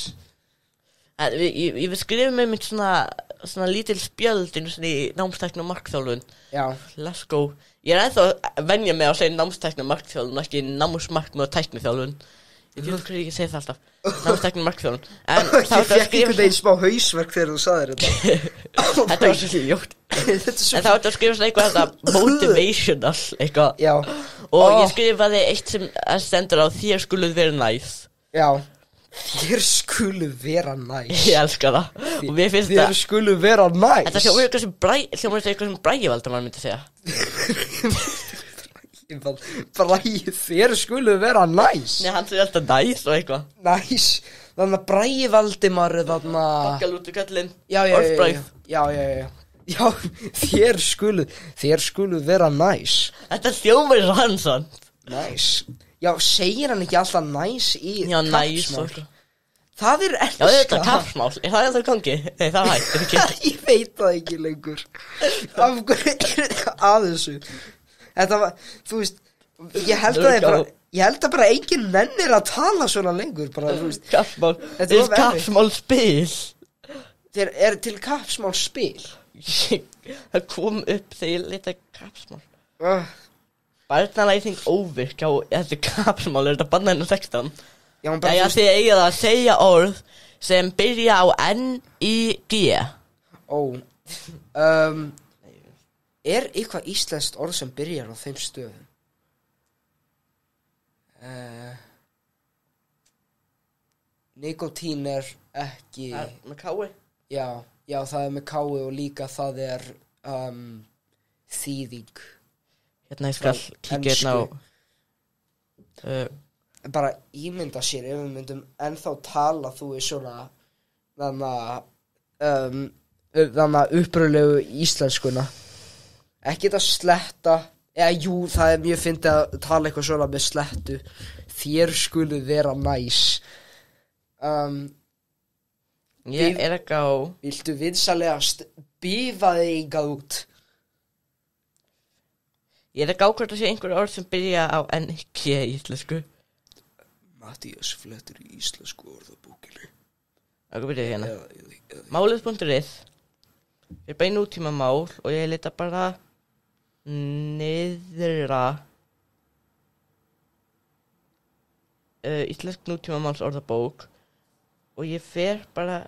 Ég skrifa svona lítil spjöld í námstækni og markþjálfun. Já. Let's go. Ég ennþá að venja mig að segja námstækni og markþjálfun, ekki námsmarkmið og tækniþjálfun. Ég veit hvernig ég segi það alltaf. Námstækni og markþjálfun. Ég fekk einhvern veginn smá hausverk þegar þú sagðir þetta. Þetta var svo ljótt. En þá ætti að skrifa svona eitthvað þetta motivational eitthvað. Já. Og ég skrifaði eitt sem stendur á þér skuluð vera næs. Já. Þér skuluð vera næs. Ég elska það. Og mér finnst það. Þér skuluð vera næs. Þetta hljómar eitthvað sem Bragi Valdimar myndi segja. Bragi, þér skuluð vera næs. Nei, hann segir alltaf næs og eitthvað. Næs. Þannig að Bragi Valdimar þarna. Bakkalútu kallinn. Já. Já, þér skuluð vera næs. Þetta hljómar svo hann samt. Næs. Já, segir hann ekki alltaf næs í kappsmál? Það elska. Já, þetta kappsmál. Er það ennþá í gangi? Nei, það hættir ekki. Ég veit það ekki lengur. Af hverju þetta að þessu? Þetta var, þú veist, ég held að bara enginn nennir að tala svona lengur, bara, þú veist. Kappsmál. Kappsmál spil. Er til kappsmál spil? Það kom upp þegar ég leita kappsmál. Barnalæsing óvirk á þessi kappsmál, þetta banna hennar 16. Já, þið eigið að segja orð sem byrja á N-I-G. Er eitthvað íslenskt orð sem byrjar á þeim stöðum? Nikotín er ekki... Með kái? Já, það með kái og líka það þýðing. Hérna ég skal kíkja hérna á... Bara ímynda sér ef við myndum ennþá tala þú svona þannig upprunalegu íslenskuna. Ekki þetta sletta. Jú, það mjög fyndið að tala eitthvað svona með slettu. Þér skuluð vera næs. Ég ekki á... Viltu vinsalega bifa þig hingað út? Ég ekki á hvort að sé einhver orð sem byrja á N-G í íslensku. Mattías flettur í íslensku orðabókinni. Það byrjaði hérna. Málið.is er bara nútíma mál og ég leita bara niðra íslensk nútíma máls orðabók og ég fer bara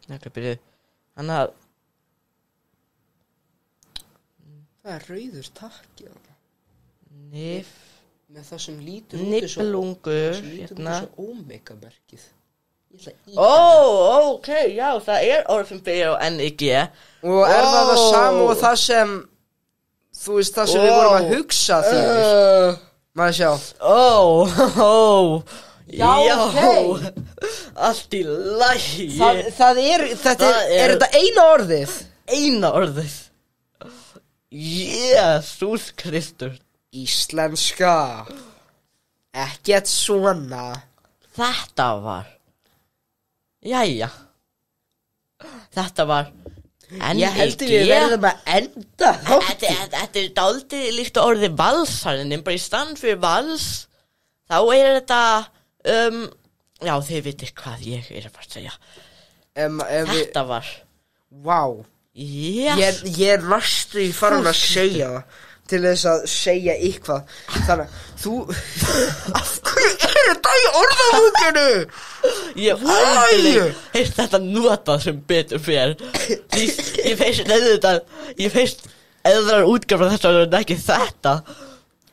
byrjaði þannig að það er rauður takki með það sem lítur nippelungur hérna svo ómegamerkið. Ok, já, það er orð sem byrjar á N-I-G. Og er það sama og það sem þú veist það sem við vorum að hugsa fyrir? Maður sjá. Já, ok. Allt í lagi. Þetta er þetta eina orðið? Eina orðið. Jesús Kristur. Íslenska. Ekkert svona. Þetta var. Jæja. Þetta var Ég held við verðum að enda Þetta dálítið líkt á orðið valsarinn bara í stand fyrir vals þá þetta já, þið vitið hvað ég að fara að segja Þetta var Vá yes. Ég næstu í farin að segja það til þess að segja eitthvað þannig að þú af hverju þetta í orðabókinu? Ég aldrei heist þetta notað sem betur fyrir ég feist eðrar útgáfur þess að ekki þetta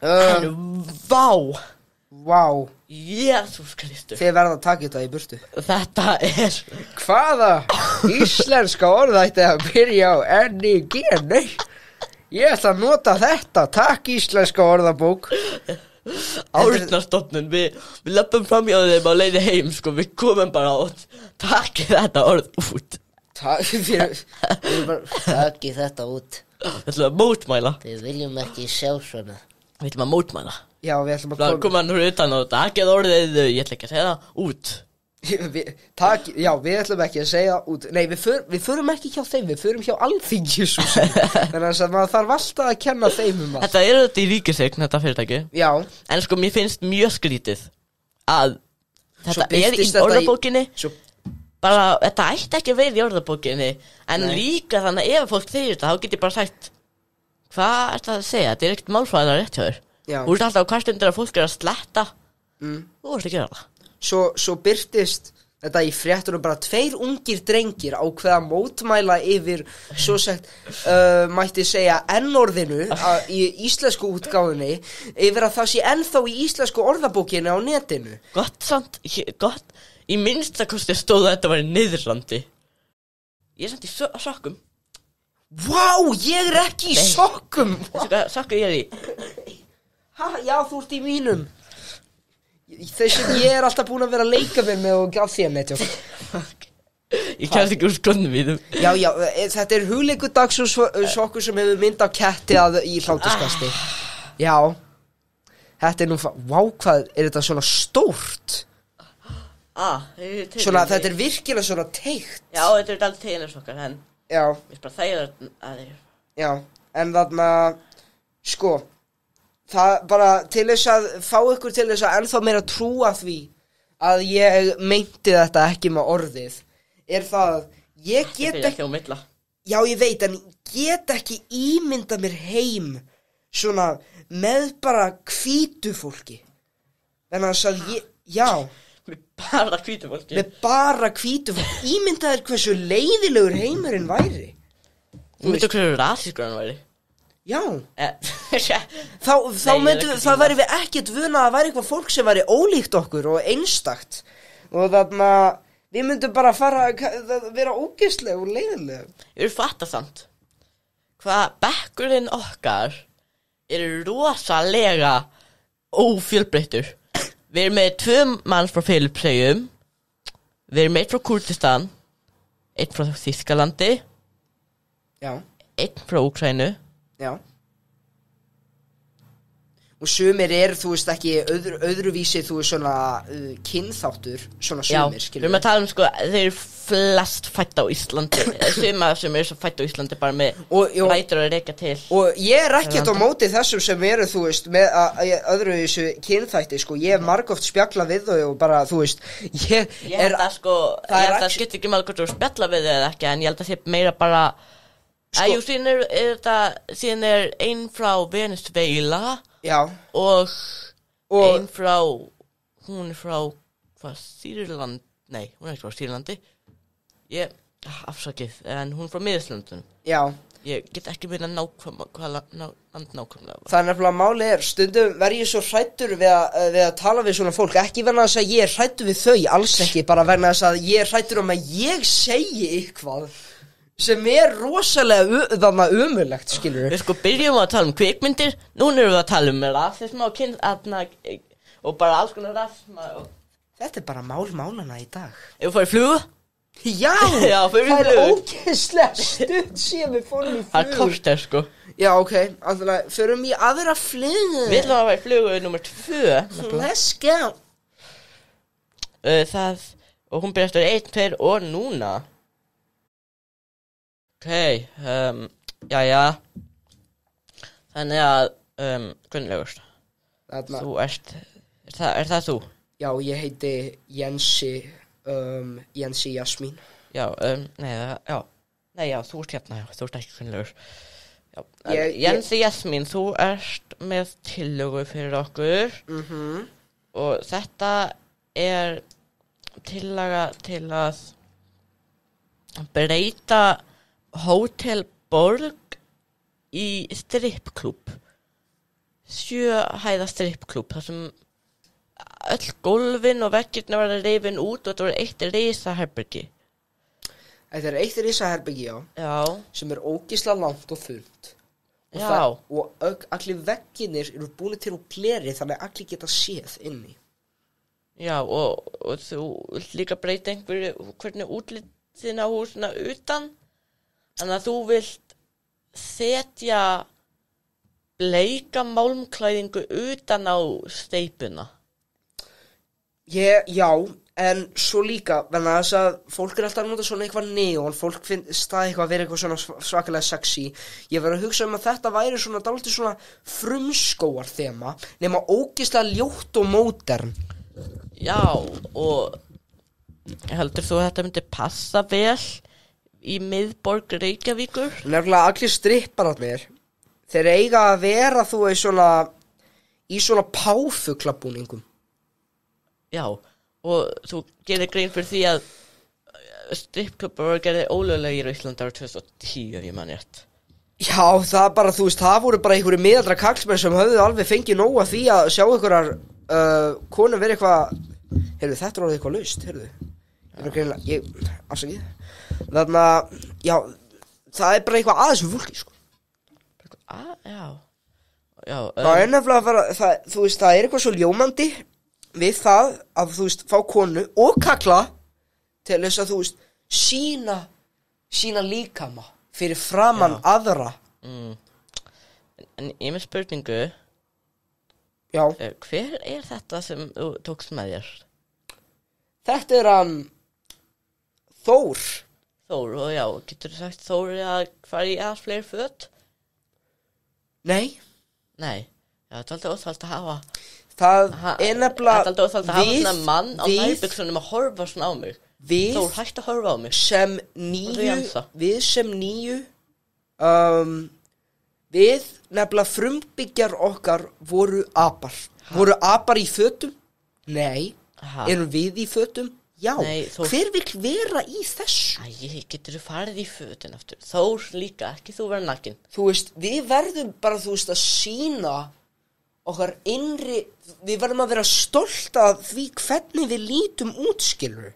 en vá Jesús Kristur Þið verða að taka þetta í burtu Þetta hvaða íslenska orð ætti að byrja á N-I-G? Nei Ég ætla að nota þetta Takk íslenska orðabók Árnastofnun Við löpum fram hjá þeim á leiði heim sko. Við komum bara og takið þetta orð út Takið þetta út Við ætlum að mótmæla Við viljum ekki sjá svona Við ætlum að mótmæla Já, við ætlum að Það koma hann utan og takið orðið Ég ætla ekki að segja það út við ætlum ekki að segja út Nei, við förum ekki hjá þeim Við förum hjá Alþingishúsinu Þannig að maður þarf alltaf að kenna þeim allt Þetta þetta í ríkisegn, þetta fyrirtæki Já En sko, mér finnst mjög skrítið að þetta í þetta orðabókinni svo... bara, þetta ætti ekki að vera í orðabókinni En líka þannig að ef fólk segir þetta þá get ég bara sagt Hvað þetta að segja? Þetta ekkert málfræðilega rétt hjá þér Þú ert alltaf á hvað stundir að fólk að sletta Þú ert að gera það Svo birtist þetta í fréttunum bara 2 ungir drengir ákveða mótmæla yfir svo sagt mætti segja N-orðinu í íslensku útgáfunni yfir að það sé ennþá í íslensku orðabókinni á netinu Gott Í minnsta kosti stóð að þetta var í Niðurlandi Ég samt í sokkum Vá, ég ekki í sokkum Sokku ég í Já, þú ert í mínum Þess að ég alltaf búin að vera að leika mér með og gaf þér með Ég kæst ekki úr skonnum mínum Já, þetta hugleikur dags og sokkur sem hefur mynd af ketti í hláturskasti Já Þetta nú, vá hvað, þetta svona stórt Svona, þetta virkilega svona teikt Já, þetta allt teginarsokkar en Já Ég bara þægir að þeir Já, en þarna Sko Það bara til þess að fá ykkur til þess að ennþá meira trúa því að ég meinti þetta ekki með orðið það að ég get ekki á milla Já, ég veit, en get ekki ímynda mér heim svona með bara hvítu fólki Þannig að já Með bara hvítu fólki Með bara hvítu fólki Ímynda þér hversu leiðilegur heimurinn væri Þú myndir hversu rasískur hann væri Já Þá myndum það væri við ekkert vuna að væri eitthvað fólk sem væri ólíkt okkur og einstakt og þarna við myndum bara fara að vera ógeðsleg og leiðileg Ég vil fatta samt hvað bekkurinn okkar rosalega ófjölbreyttur Við með 2 manns frá Filippseyjum Við með 1 frá Kúrdistan 1 frá Þýskalandi Já 1 frá Úkraínu Já Og sumir þú veist ekki öðruvísi þú veist svona kynþáttur svona sumir Já, við erum að tala sko þeir flest fætt á Íslandi sumar sem svo fætt á Íslandi bara með rætur að reka til Og ég ekkert á móti þessum sem þú veist með öðruvísi kynþætti sko ég margoft spjalla við þau og bara þú veist ég held að sko ég held að skiptir ekki máli hvort þú spjalla við þau eða ekki en ég held að sé meira bara Jú, síðan ein frá Venezuela Já Og ein frá Hún frá hvað, Sýrland Nei, hún ekki frá Sýrlandi Ég, afsakið En hún frá Miðurslöndunum Já Ég get ekki meina hvað land nákvæmlega var. Það nefnilega málið stundum verð ég svo hræddur við að tala við svona fólk ekki vegna þess að ég hræddur við þau alls ekki, bara vegna þess að ég hræddur að ég segi eitthvað sem rosalega þannig ömurlegt, skilur Við sko byrjum að tala kvikmyndir núna erum við að tala rasisma og og bara alls konar rasisma Þetta bara málana í dag Ef við fórum í flugu Já, það ógeðslega stutt síðan við fórum í flugu Það kostar sko Já, ok, alltaf förum í aðra flugu Við ætlum að vera í flugu nummer 2 Let's go Og hún byrjast 1, 2 og núna Jæja. Þannig að, Gunnlaugur, Þarna, þú ert, er það þú? já, ég heiti Jensi Jasmín. Já, Nei, já, þú ert hérna, já, þú ert ekki Gunnlaugur. Já, Jensi Jasmín, þú ert með tillögu fyrir okkur og þetta er tillaga til að breyta Hótel Borg í strippklúbb. 7 hæða strippklúbb, þar sem öll gólfin og veggirnir var rifin út og þetta var eitt risaherbergi. Þetta er eitt risaherbyggi, Já, sem er ógislega langt og þunnt. Og, Já. allir vegginir eru búin til úr gleri þannig að allir geta séð inni. já, og þú vilt líka breyta hvernig útlitinn á húsina utan. Þannig að þú vilt setja bleika málmklæðingu utan á steipuna. Já, en svo líka, þannig að þess að fólk er alltaf að nota svona eitthvað neon, fólk finnst það eitthvað að vera eitthvað svona svakalega sexy. Ég verið að hugsa að þetta væri svona dálítið svona frumskóar þema, nema ógeðslega ljótt og módern. Já, og heldur þú að þetta myndi passa vel í miðborg Reykjavíkur? Nefnilega allir strippararnir, þeir eiga að vera þú í svona páfuglabúningum. Já, og þú gerir grein fyrir því að strippklubbar voru gerðir ólöglegir í Íslandi árið 2010, ég man rétt. Já, það bara, það voru bara einhverju miðaldra kallsmenn sem höfðu alveg fengið nóg af því að sjá einhverjar konur verið eitthvað, heyrðu, þetta er orðið eitthvað laust, heyrðu. Þannig að, já, það er bara eitthvað aðeins fólki, sko. Já, Það er nefnilega að vera, það er eitthvað svo ljómandi við það að, fá konu og kalla til þess að, sína líkama fyrir framan aðra. En ég með spurningu, Já, hver er þetta sem þú tókst með þér? þetta er hann Þór. Þór, og já, getur þú sagt Þór að fara í aðeins fleiri föt? Nei, Nei, já, þetta er alltaf óþvælt að hafa. það er nefnilega Þetta er alltaf óþvælt að hafa svona mann á nærbuksunum að horfa svona á mig. Þór, hættu að horfa á mig. Við sem nýju við nefnilega frumbyggjar okkar voru apar. Voru apar í fötum? Nei. Erum við í fötum? Já. Nei, hver vill vera í þessu? Æ, getur þú farið í fötin aftur? Þór líka, ekki þú vera nakin. Við verðum bara, að sýna okkar innri, við verðum að vera stolt af því hvernig við lítum út, skilur.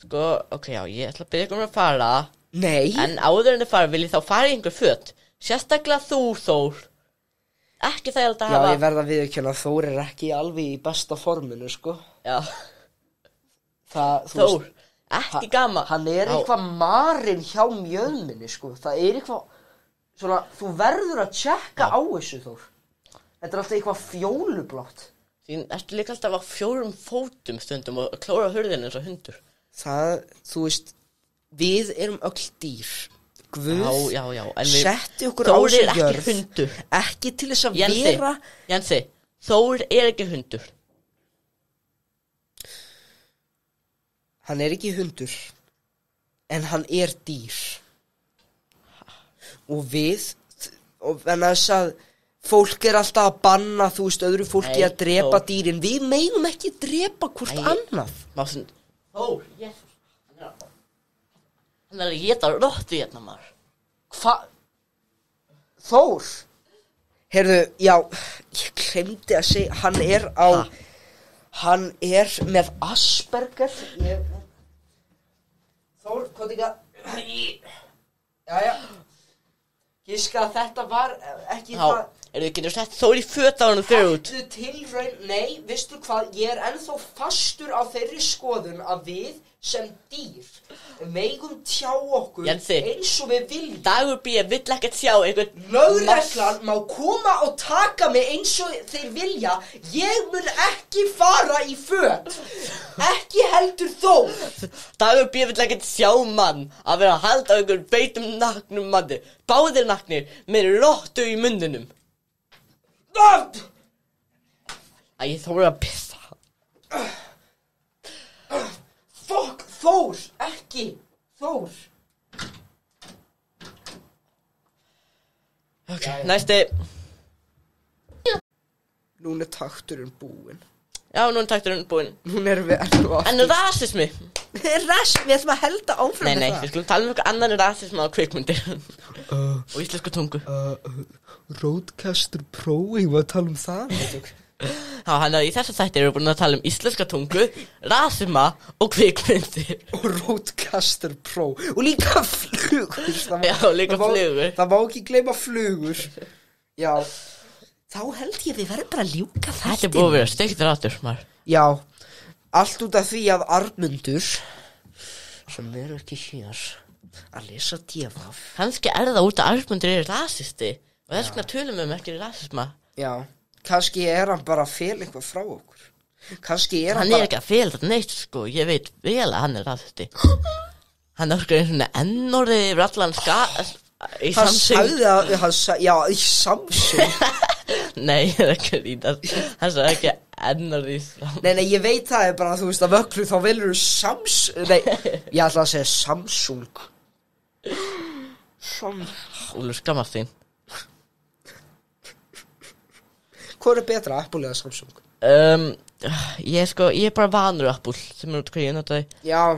Sko, ok, já, ég ætla að byrja ykkur að fara. Nei. En áður en þið fara, vil ég þá fara í einhver föt? Sérstaklega þú, Þór. Ekki það ég held að hafa. Já, ég verð að viðurkenna að Þór er ekki alveg í besta forminu, sko. Já. Þór, ekki gaman. Hann er eitthvað marinn hjá mjöðminni, sko. Það er eitthvað, svona, þú verður að tjekka á þessu, Þór. Þetta er alltaf eitthvað fjólublátt. Því ertu líka alltaf á 4 fótum stundum og klóra hurðinu eins og hundur. Við erum öll dýr. Guð Já, setti okkur á sig jörð. Þór er ekki hundur. Ekki til þess að vera. Jensi, Þór er ekki hundur. Hann er ekki hundur, en hann er dýr. Og en þess að fólk er alltaf að banna, öðru fólki að drepa dýrin. Við megum ekki drepa hvort annað. Þór, jésus. Hann er að geta rottu hérna, maður. Þór? Heyrðu, já, ég glemdi að segja, hann er með Asperger. Þór, hvað ekki að... Jæja. Gíska að þetta var ekki það... Getur sett Þór í föt á hann og fyrir út? Hættu tilraun, nei, veistu hvað, ég er ennþá fastur á þeirri skoðun að við sem dýr megum tjá okkur Jensi. eins og við viljum. Dagur B. vill ekkert sjá einhvern Lögreglan má koma og taka mig eins og þeir vilja. Ég mun ekki fara í föt. Ekki heldur þó. Dagur B. vill ekkert sjá mann að vera að halda á einhvern feitum naknum manni. Báðir naknir með rottu í munninum. Æ, Þór að pissa. Fuck, Þór, ekki Þór. Ok, næsti. Núna er takturinn búinn. Já, núna takturinn búinn. Núna erum við ennú aftur. En rasismi. Við ætlum að helda áfram Nei, með það. við skulum tala um eitthvað annan rasismi á kvikmyndir. Og íslensku tungu. Roadcaster Pro, ég var að tala um það. Já, hann í þessu þætti erum við búin að tala um íslenska tungu, rasisma og kvikmyndir. Og Roadcaster Pro. Og líka flugur. Já, líka flugur. Það má ekki gleyma flugur. Já. Þá held ég við verðum bara að ljúka þættin. Þetta er búið að vera steiktir áttur, maður. Já. Allt út af því að Arnmundur, sem eru ekki hér, að lesa djafaf. Kannski er það út að Arnmundur er rasisti. Og þess vegna tölum við ekki rasisma. Já. Kannski er hann bara að fela eitthvað frá okkur. Kannski er Hann er ekki að fela þetta neitt, sko. Ég veit vel að hann er rasisti. Hann orkar eins og ennorðið yfir allan í Hann Samsung. sagði að, já, í Samsung. Nei, það er ekki að rýta. Hann sagði ekki ennorðið í Samsung. Nei, ég veit það er bara, þú veist, að vögglu þá velur þú Samsung. Nei, ég ætla að segja Samsung. Úlur skammast þín. Hvað er betra, Apple eða Samsung? Ég er bara vanur Apple sem er út hvað ég notaði. Já.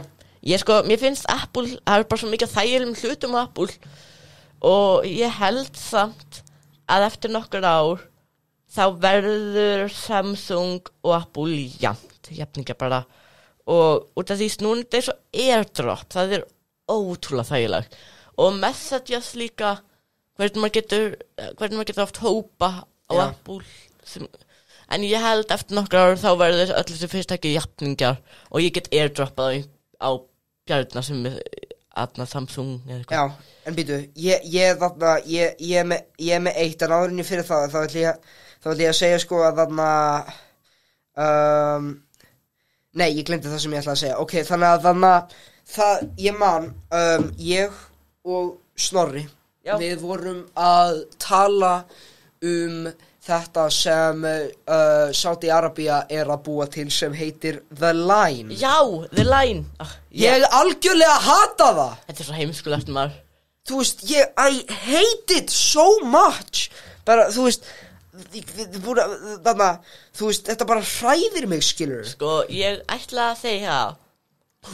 Mér finnst Apple, það er bara svo mikið þægilegum hlutum á Apple og ég held samt að eftir nokkur ár þá verður Samsung og Apple jafninga bara og út af því snúin þetta er svo AirDrop, það er ótrúlega þægilegt og messages líka hvernig maður getur oft hópa á Apple en ég held eftir nokkur ár þá verður öll þessi fyrirtæki jafningar og ég get AirDropað á bjarna sem er Samsung eða eitthvað. Já, en býtu, ég er með eitt en áðurinni fyrir það, þá ætla ég að segja sko að þarna nei, ég glemdi það sem ég ætla að segja. Ok, þannig að þarna ég man, ég og Snorri, við vorum að tala þetta sem Saudi Arabia er að búa til sem heitir The Line. Já, The Line. Ég algjörlega hata það. Þetta er svo heimskulegt maður. Þú veist, I hate it so much. Bara, þú veist, þetta bara hræðir mig, skilur. Sko, ég ætla að segja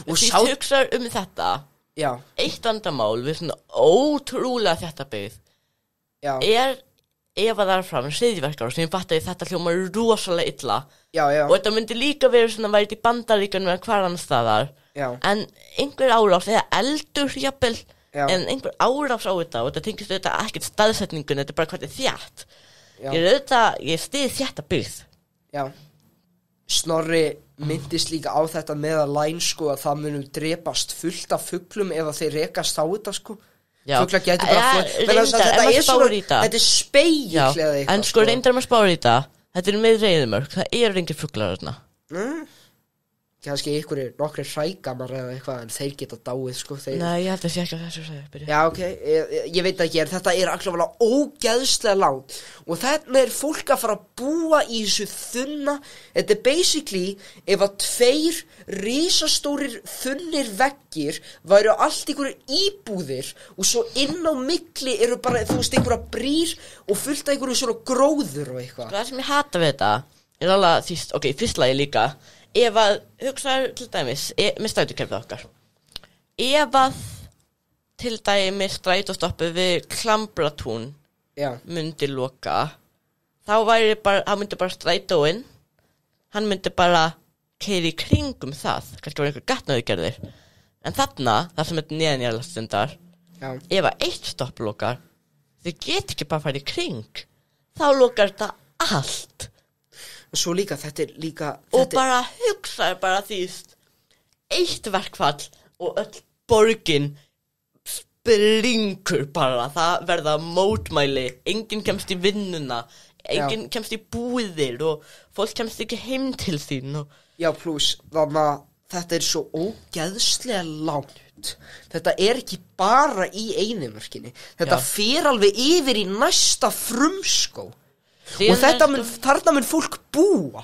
og því hugsar þetta. Já. Eitt vandamál við svona ótrúlega þetta byggð er ef að það er fram hryðjuverkar sem ég fatt að þetta hljómar rosalega illa og þetta myndi líka verið svona væri í Bandaríkjunum eða hvar annars staðar en einhver árás eða eldur jafnvel en einhver árás á þetta og þetta tengist þetta ekkert staðsetningun þetta er bara hvað þetta er þétt ég styð þetta byggð Snorri myndist líka á þetta með að Line sko að það munum drepast fullt af fuglum ef að þeir rekast á þetta sko fuglar getur bara þetta er spegill eða eitthvað en sko reyndar maður spáir í þetta er með reyðumörk, það eru engir fuglar þarna kannski nokkrir hrægamar eða eitthvað en þeir geta dáið sko Nei, ég held að sé ekki að þessu segja Já, ok, ég veit ekki þetta er allavega ógeðslega langt og þarna er fólk að fara að búa í þessu þunna þetta er basically ef að 2 risastórir þunnir veggir væru allt einhverju íbúðir og svo inn á milli eru bara, þú veist, einhverja brýr og fullt af einhverju svona gróður og eitthvað Það sem ég hata við þetta er alveg því, ok, fyrst lagi líka ef að, hugsaðu til dæmis með strætókerfið okkar ef að til dæmis strætóstoppið við Klambratún myndi loka þá myndi bara strætóinn hann myndi bara keyra í kringum það kannski var einhver gatnaðurgerðir en þarna, það sem er neðanjarðarstundar ef að eitt stopp lokar þau get ekki bara farið í kring þá lokar þetta allt. Svo líka, þetta líka Og bara hugsaðu bara því eitt verkfall og öll borgin springur bara, það verða mótmæli, enginn kemst í vinnuna, enginn kemst í búðir og fólk kemst ekki heim til þín og... Já, plús, þannig að þetta svo ógeðslega langt. Þetta ekki bara í einimörkinni. Þetta fer alveg yfir í næsta frumskó. Og þarna mun fólk búa.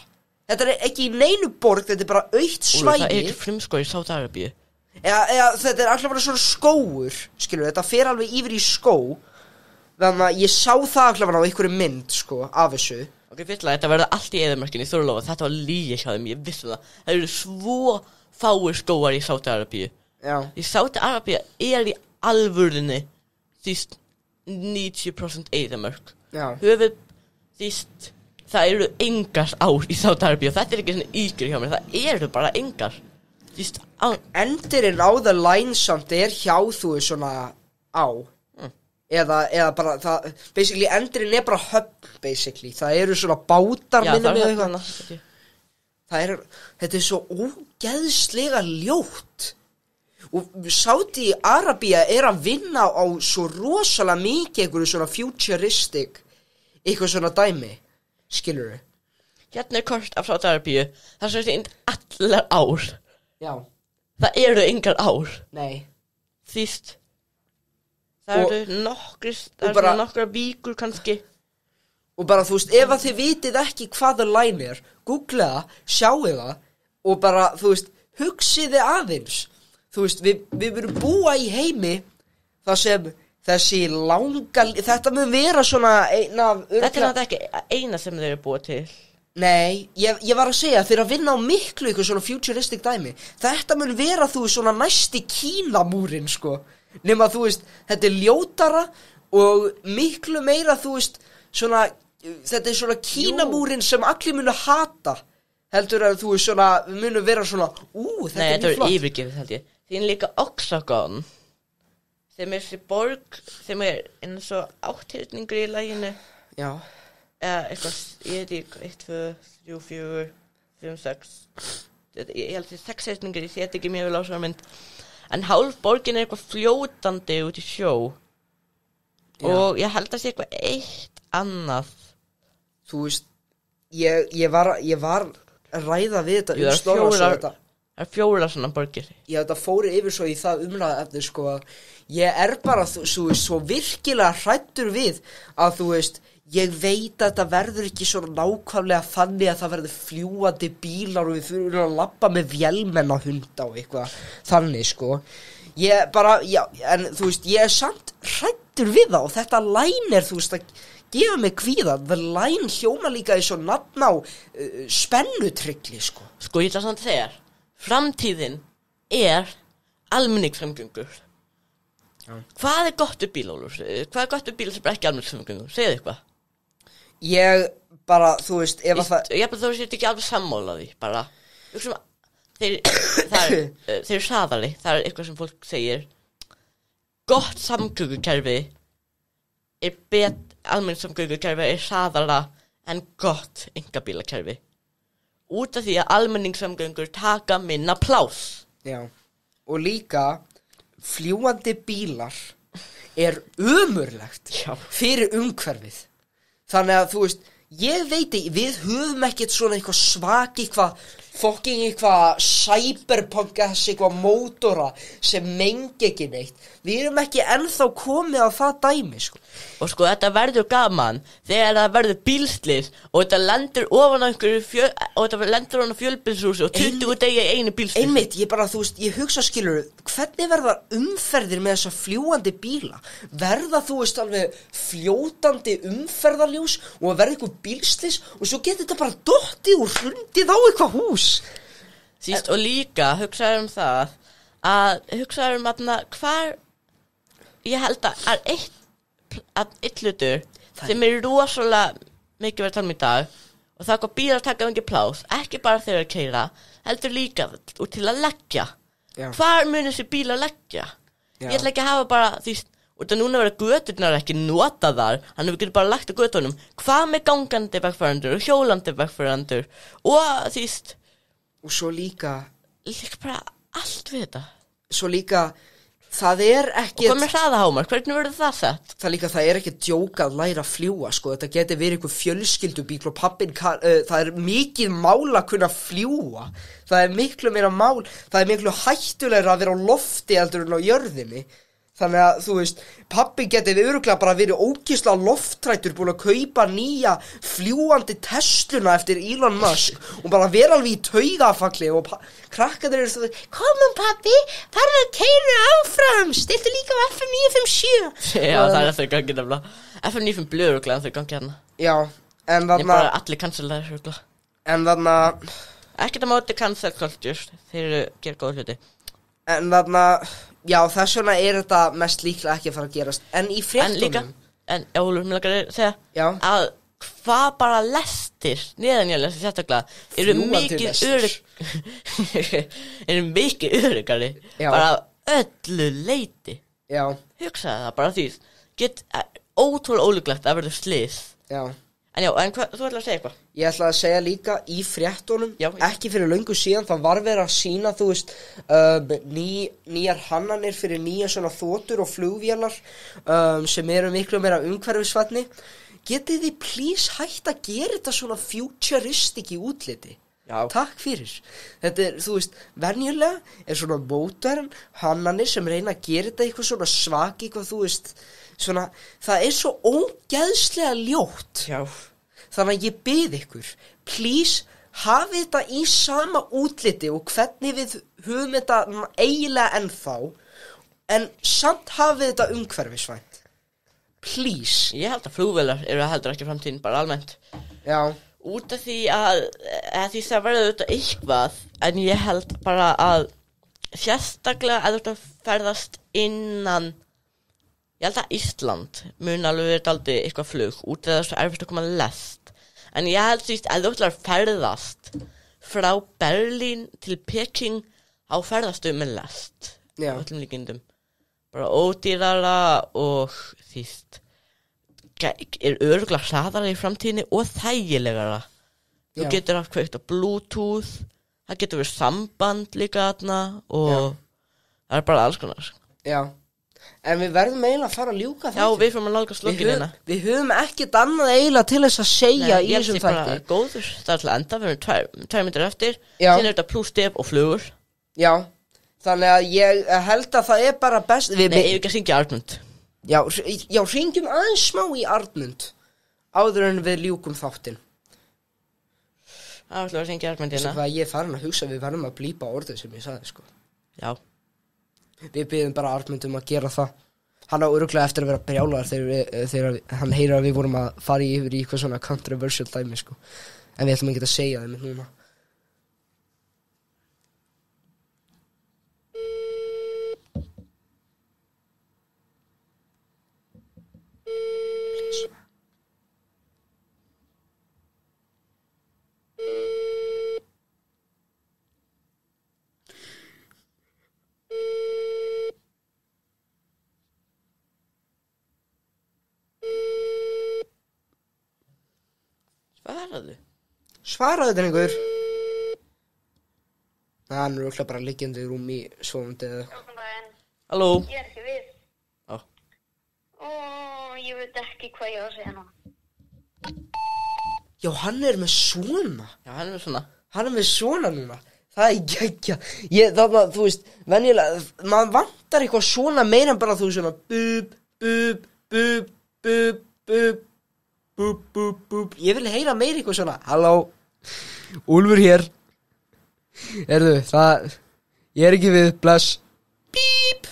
Þetta ekki í neinu borg, þetta bara autt svæði. Það ekki frumskó í Sádi-Arabíu. Þetta alltaf bara svona skóur, skilur, þetta fer alveg yfir í skó. Þannig að ég sá það alltaf á einhverju mynd, sko, af þessu. Ok, fyrstlega, þetta verða allt í eðamörkinni, þú lofa, þetta var lygi hjá þeim, ég vissi það. Það eru svo fáir skóar í Sádi-Arabíu. Já. Í Sádi-Arabíu í alvörunni, 90% eðamörk. Já. Það eru engar ár í Sádi-Arabíu, þetta ekki svona ykkur hjá mér, það eru bara engar. Endirinn á the line samt hjá þú svona á. Eða bara, það, basically, endurinn bara höfn, basically. Það eru svona bátar, minnum við eitthvað. Þetta svo ógeðslega ljótt. Og Sádi-Arabía að vinna á svo rosalega mikið einhverju svona futuristic, eitthvað svona dæmi, skilurðu? Hérna kort af Sádi-Arabíu, það svo allar ár. Já. Það eru engar ár. Nei. Það eru nokkra víkur kannski. Og bara þú veist, ef að þið vitið ekki hvað the line googla það, sjáu það og bara, þú veist, hugsiði aðeins. Þú veist, við verum búa í heimi þar sem þessi þetta mun vera svona Þetta er ekki eina sem þeir eru búa til. Nei, ég var að segja, þeir að vinna á miklu ykkur svona futuristic dæmi. Þetta mun vera, þú veist, svona næsti Kínamúrin, sko. Nema, þú veist, þetta ljótara og miklu meira, þú veist, svona, þetta svona Kínamúrin sem allir munu hata. Heldur að þú veist, svona, munu vera svona, þetta Nei, mjög þetta flott. yfirgefið, held ég. Þín líka Oxagon, sem þessi borg, sem eins og átthyrningur í laginu. Já. Eitthvað, ég veit ekki, 1, 2, 3, 4, 5, 6. Ég held því 6 hyrningur, ég sé þetta ekki mjög vel á svona mynd. En hálf borgin eitthvað fljótandi út í sjó. Já. Og ég held að sé eitthvað eitt annað. Þú veist, ég var að ræða við þetta Það er 4 svona borgir. Þetta fóru yfir svo í það umræða eftir, sko, að ég bara, svo virkilega hræddur við að, þú veist, ég veit að þetta verður ekki svona nákvæmlega þannig að það verður fljúandi bílar og við þurfum að labba með vélmennahunda og eitthvað þannig, sko. Ég bara, en þú veist, ég samt hræddur við það og þetta line þú veist, að gefa mig kvíða. The line hljóma líka í svo nafn á spennutrygli, sko. Sko, ég ætla samt að segja, framtíðin almenningssamgöngur. Hvað gott bíl, Ólfur? Hvað gott bíl sem ekki almenningssamgöngur? Segðu eitthvað. Ég bara, þú veist, ef að það... Ég bara, þú veist ekki alveg sammála því, bara. Þeir hraðari, það eitthvað sem fólk segir. Gott samgöngukerfi almenningssamgöngukerfi hraðara en gott einkabílakerfi. Út af því að almenningssamgöngur taka minna pláss. Já, og líka fljúandi bílar ömurlegt fyrir umhverfið. Þannig að, þú veist, ég veit ekki, við höfum ekkert svona eitthvað svaki, eitthvað cyberpunk, eitthvað mótora sem mengi ekki neitt. Við erum ekki ennþá komið á það dæmi, sko. Og sko, þetta verður gaman þegar það verður bílslys og þetta lendur ofan á einhverju og þetta lendur ofan á fjölbýlshúsi og 20 degi í einu bílslys. Einmitt, ég bara, þú veist, ég hugsa, skilur, hvernig verða umferðir með þessa fljúandi bíla? Verða, þú veist, alveg fljótandi umferðarljós og verða eitthvað bílslys og svo getur þetta bara dottið og hrundið á eitthvað hús. Síst, og líka hugsaður það að hugsaður hvar ég held að eitt hlutur sem rosalega mikið verið að tala í dag og það hvað bílar taka mikið pláss, ekki bara þegar að keyra, heldur líka og til að leggja. Hvar mun þessi bílar leggja? Ég ætla ekki að hafa bara því, Út að núna vera göturnar ekki notaðar, hann hefur getið bara lagt á götunum. Hvað með gangandi vegfarendur og hjólandi vegfarendur og þýst. Og svo líka bara allt við þetta. Svo líka, það ekki... Og hvað með hraðahámark, hvernig verður það sett? Það ekki djóka að læra að fljúga, sko. Þetta geti verið einhver fjölskyldubíl og pappin, það mikið mál að kunna fljúga. Það miklu meira mál, það miklu hættulegra að vera á lofti heldur en á jörðinni. Þannig að, þú veist, pabbi geti örugglega bara verið ógeðslega loftrættur búin að kaupa nýja fljúandi Tesluna eftir Elon Musk og bara vera alveg í taugafalli og krakkarnir eru þú, komum pabbi, farðu að keyra áfram, stiltu líka á FM 957. Já, það þau gangi nefnilega. FM 95 blöður örugglega þau gangi hérna. Já, en þarna... Ég bara allir cancelaðir örugglega. En þarna... Ekkert að móti cancel culture, þeir gera góð hluti. En þarna... Já, þess vegna þetta mest líklega ekki að fara að gerast. En í fréttunum... Ólur, mér lakar að segja Já. Að hvað bara lestir, neðanjálega sérstaklega, eru mikið öryggari bara öllu leyti. Já. Hugsaði það bara því, ótrúlega ólíklegt að verður slys. Já. En hvað, þú ætlar að segja eitthvað? Ég ætla að segja líka í fréttunum, ekki fyrir löngu síðan, það var verið að sýna, þú veist, nýjar hannanir fyrir nýja svona þotur og flugvélar sem eru miklu meira umhverfisvænni. Getið þið please hægt að gera þetta svona futuristic í útliti? Já. Takk fyrir. Þetta þú veist, venjulega svona mótern hannanir sem reyna að gera þetta eitthvað svona svaki, eitthvað, þú veist, svona, það svo ógeðslega ljótt. Já. Þannig að ég bið ykkur, please, hafið þetta í sama útliti og hvernig við höfum þetta eiginlega ennþá, en samt hafið þetta umhverfisvænt. Please. Ég held að flugvélar eru heldur ekki framtíðin, bara almennt. Já. Út af því að því það verður auðvitað eitthvað, en ég held bara að sérstaklega að þetta ferðast innan... Ég held að Ísland mun alveg verið dálítið eitthvað flug út af það svo erfitt að koma lest. En ég held því að þú ætlar að ferðast frá Berlín til Peking á ferðastu með lest. Já. Öllum líkindum. Bara ódýrara og þýst. Örugglega hraðara í framtíðinni og þægilegara. Þú getur haft kveikt á Bluetooth, það getur verið samband líka þarna og það bara alls konar. Já. En við verðum eiginlega að fara að ljúka þetta. Já, við fyrir að nálgast lokinina. Við höfum ekkert annað eiginlega til þess að segja í þessum þætti. Nei, ég held því bara góður. Það til að enda, við erum 2 mínútur eftir. Já. Síðan þetta pluss stef og flugur. Já, þannig að ég held að það bara best... Nei, ég ekki að syngja Arnmund. Já, hringjum aðeins smá í Arnmund áður en við ljúkum þáttinn. Það ætlum að syngja Arnmund hérna. Ég farin að hugsa, við verðum að blípa orðið sem ég sagði, sko. Já. Við biðum bara Arnmund að gera það. Hann á örugglega eftir að vera brjálaður þegar hann heyrir að við vorum að fara yfir í eitthvað svona controversial dæmi, sko. En við ætlum ekki að segja þeim núna. Svaraðu þetta einhver. Hann örugglega bara liggjandi í rúmi sofandi eða. Halló. Ég ekki við. Já. Ég veit ekki hvað ég á að segja núna. Já, hann með svona. Já, hann með svona. Hann með svona núna. Það geggja. Þarna, þú veist, venjulega, maður vantar eitthvað svona meira en bara þú svona bub, bub, bub, bub, bub, bub, bub, bub. Ég vil heyra meira eitthvað svona. Halló. Úlfur hér. Það ég ekki við, bless. Bíp.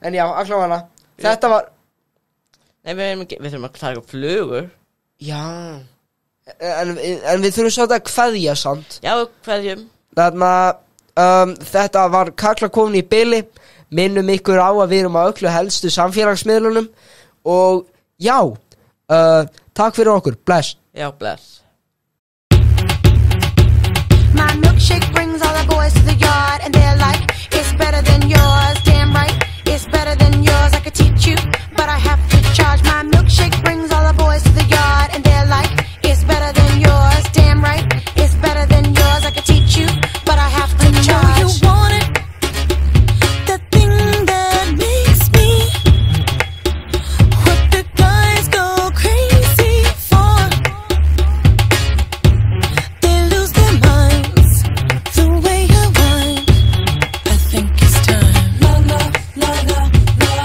En já, allavega þetta var. Nei, við þurfum að taka flugur. Já. En við þurfum svo að kveðja samt. Já, kveðjum. Þetta var Kakla komin í bili. Minnum ykkur á að við erum á öllu helstu samfélagsmiðlunum. Og já, takk fyrir okkur, bless. Já, bless. My milkshake brings all the boys to the yard, and they're like, it's better than yours, damn right, it's better than yours. I could teach charge. My milkshake brings all the boys to the yard, and they're like, it's better than yours. Damn right, it's better than yours. I could teach you, but I have to charge. You want it, the thing that makes me what the guys go crazy for. They lose their minds the way you whine. I think it's time. La la la la la.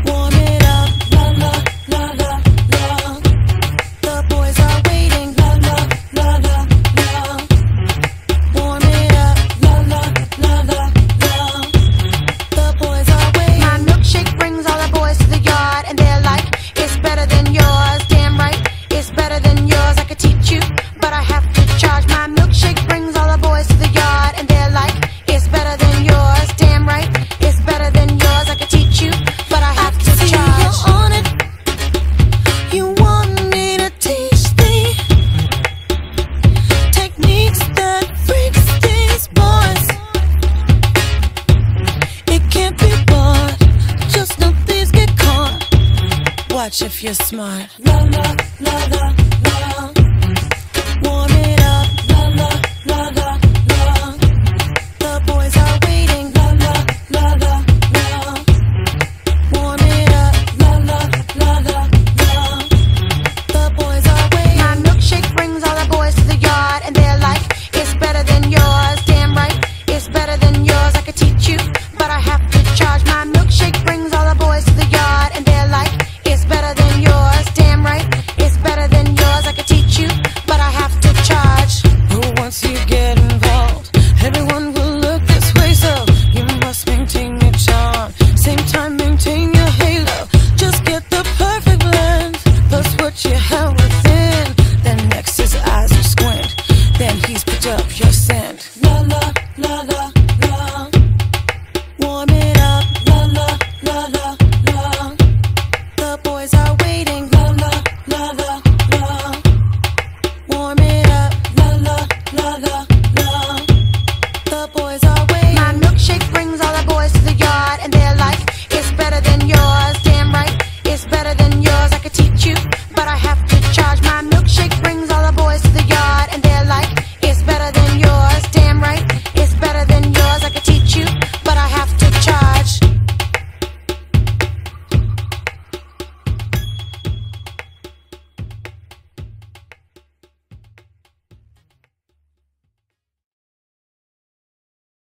Warm it up. La la la la la. The boys are waiting. La la la la la. Warm it up. La la la la la. The boys are waiting. My milkshake brings all the boys to the yard, and they're like, it's better than yours. Damn right, it's better than yours. I could teach you, but I have to charge. My milkshake brings all the boys to the yard, and they're like, it's better than yours. Damn right, it's better than yours. I could teach you, but I have to charge. You're on it. You want me to teach thee techniques that freaks these boys. It can't be bought. Just know thieves get caught. Watch if you're smart. La la la la la. Warm it up. La la la la la. The boys are waiting. La la la la la. Warm it up. La la la la la. The boys are waiting. My milkshake brings all the boys to the yard, and they're like, it's better than yours. Damn right, it's better than yours. I could teach you, but I have to charge. My milkshake brings all the boys to the yard, and they're like, it's better than yours. Damn right, it's better than yours. I could teach you, but I have to charge. Once you get involved, everyone will look this way, so you must maintain your charm. Same time, maintain your halo. Just get the perfect blend, plus what you have within. Then next his eyes will squint. Then he's picked up your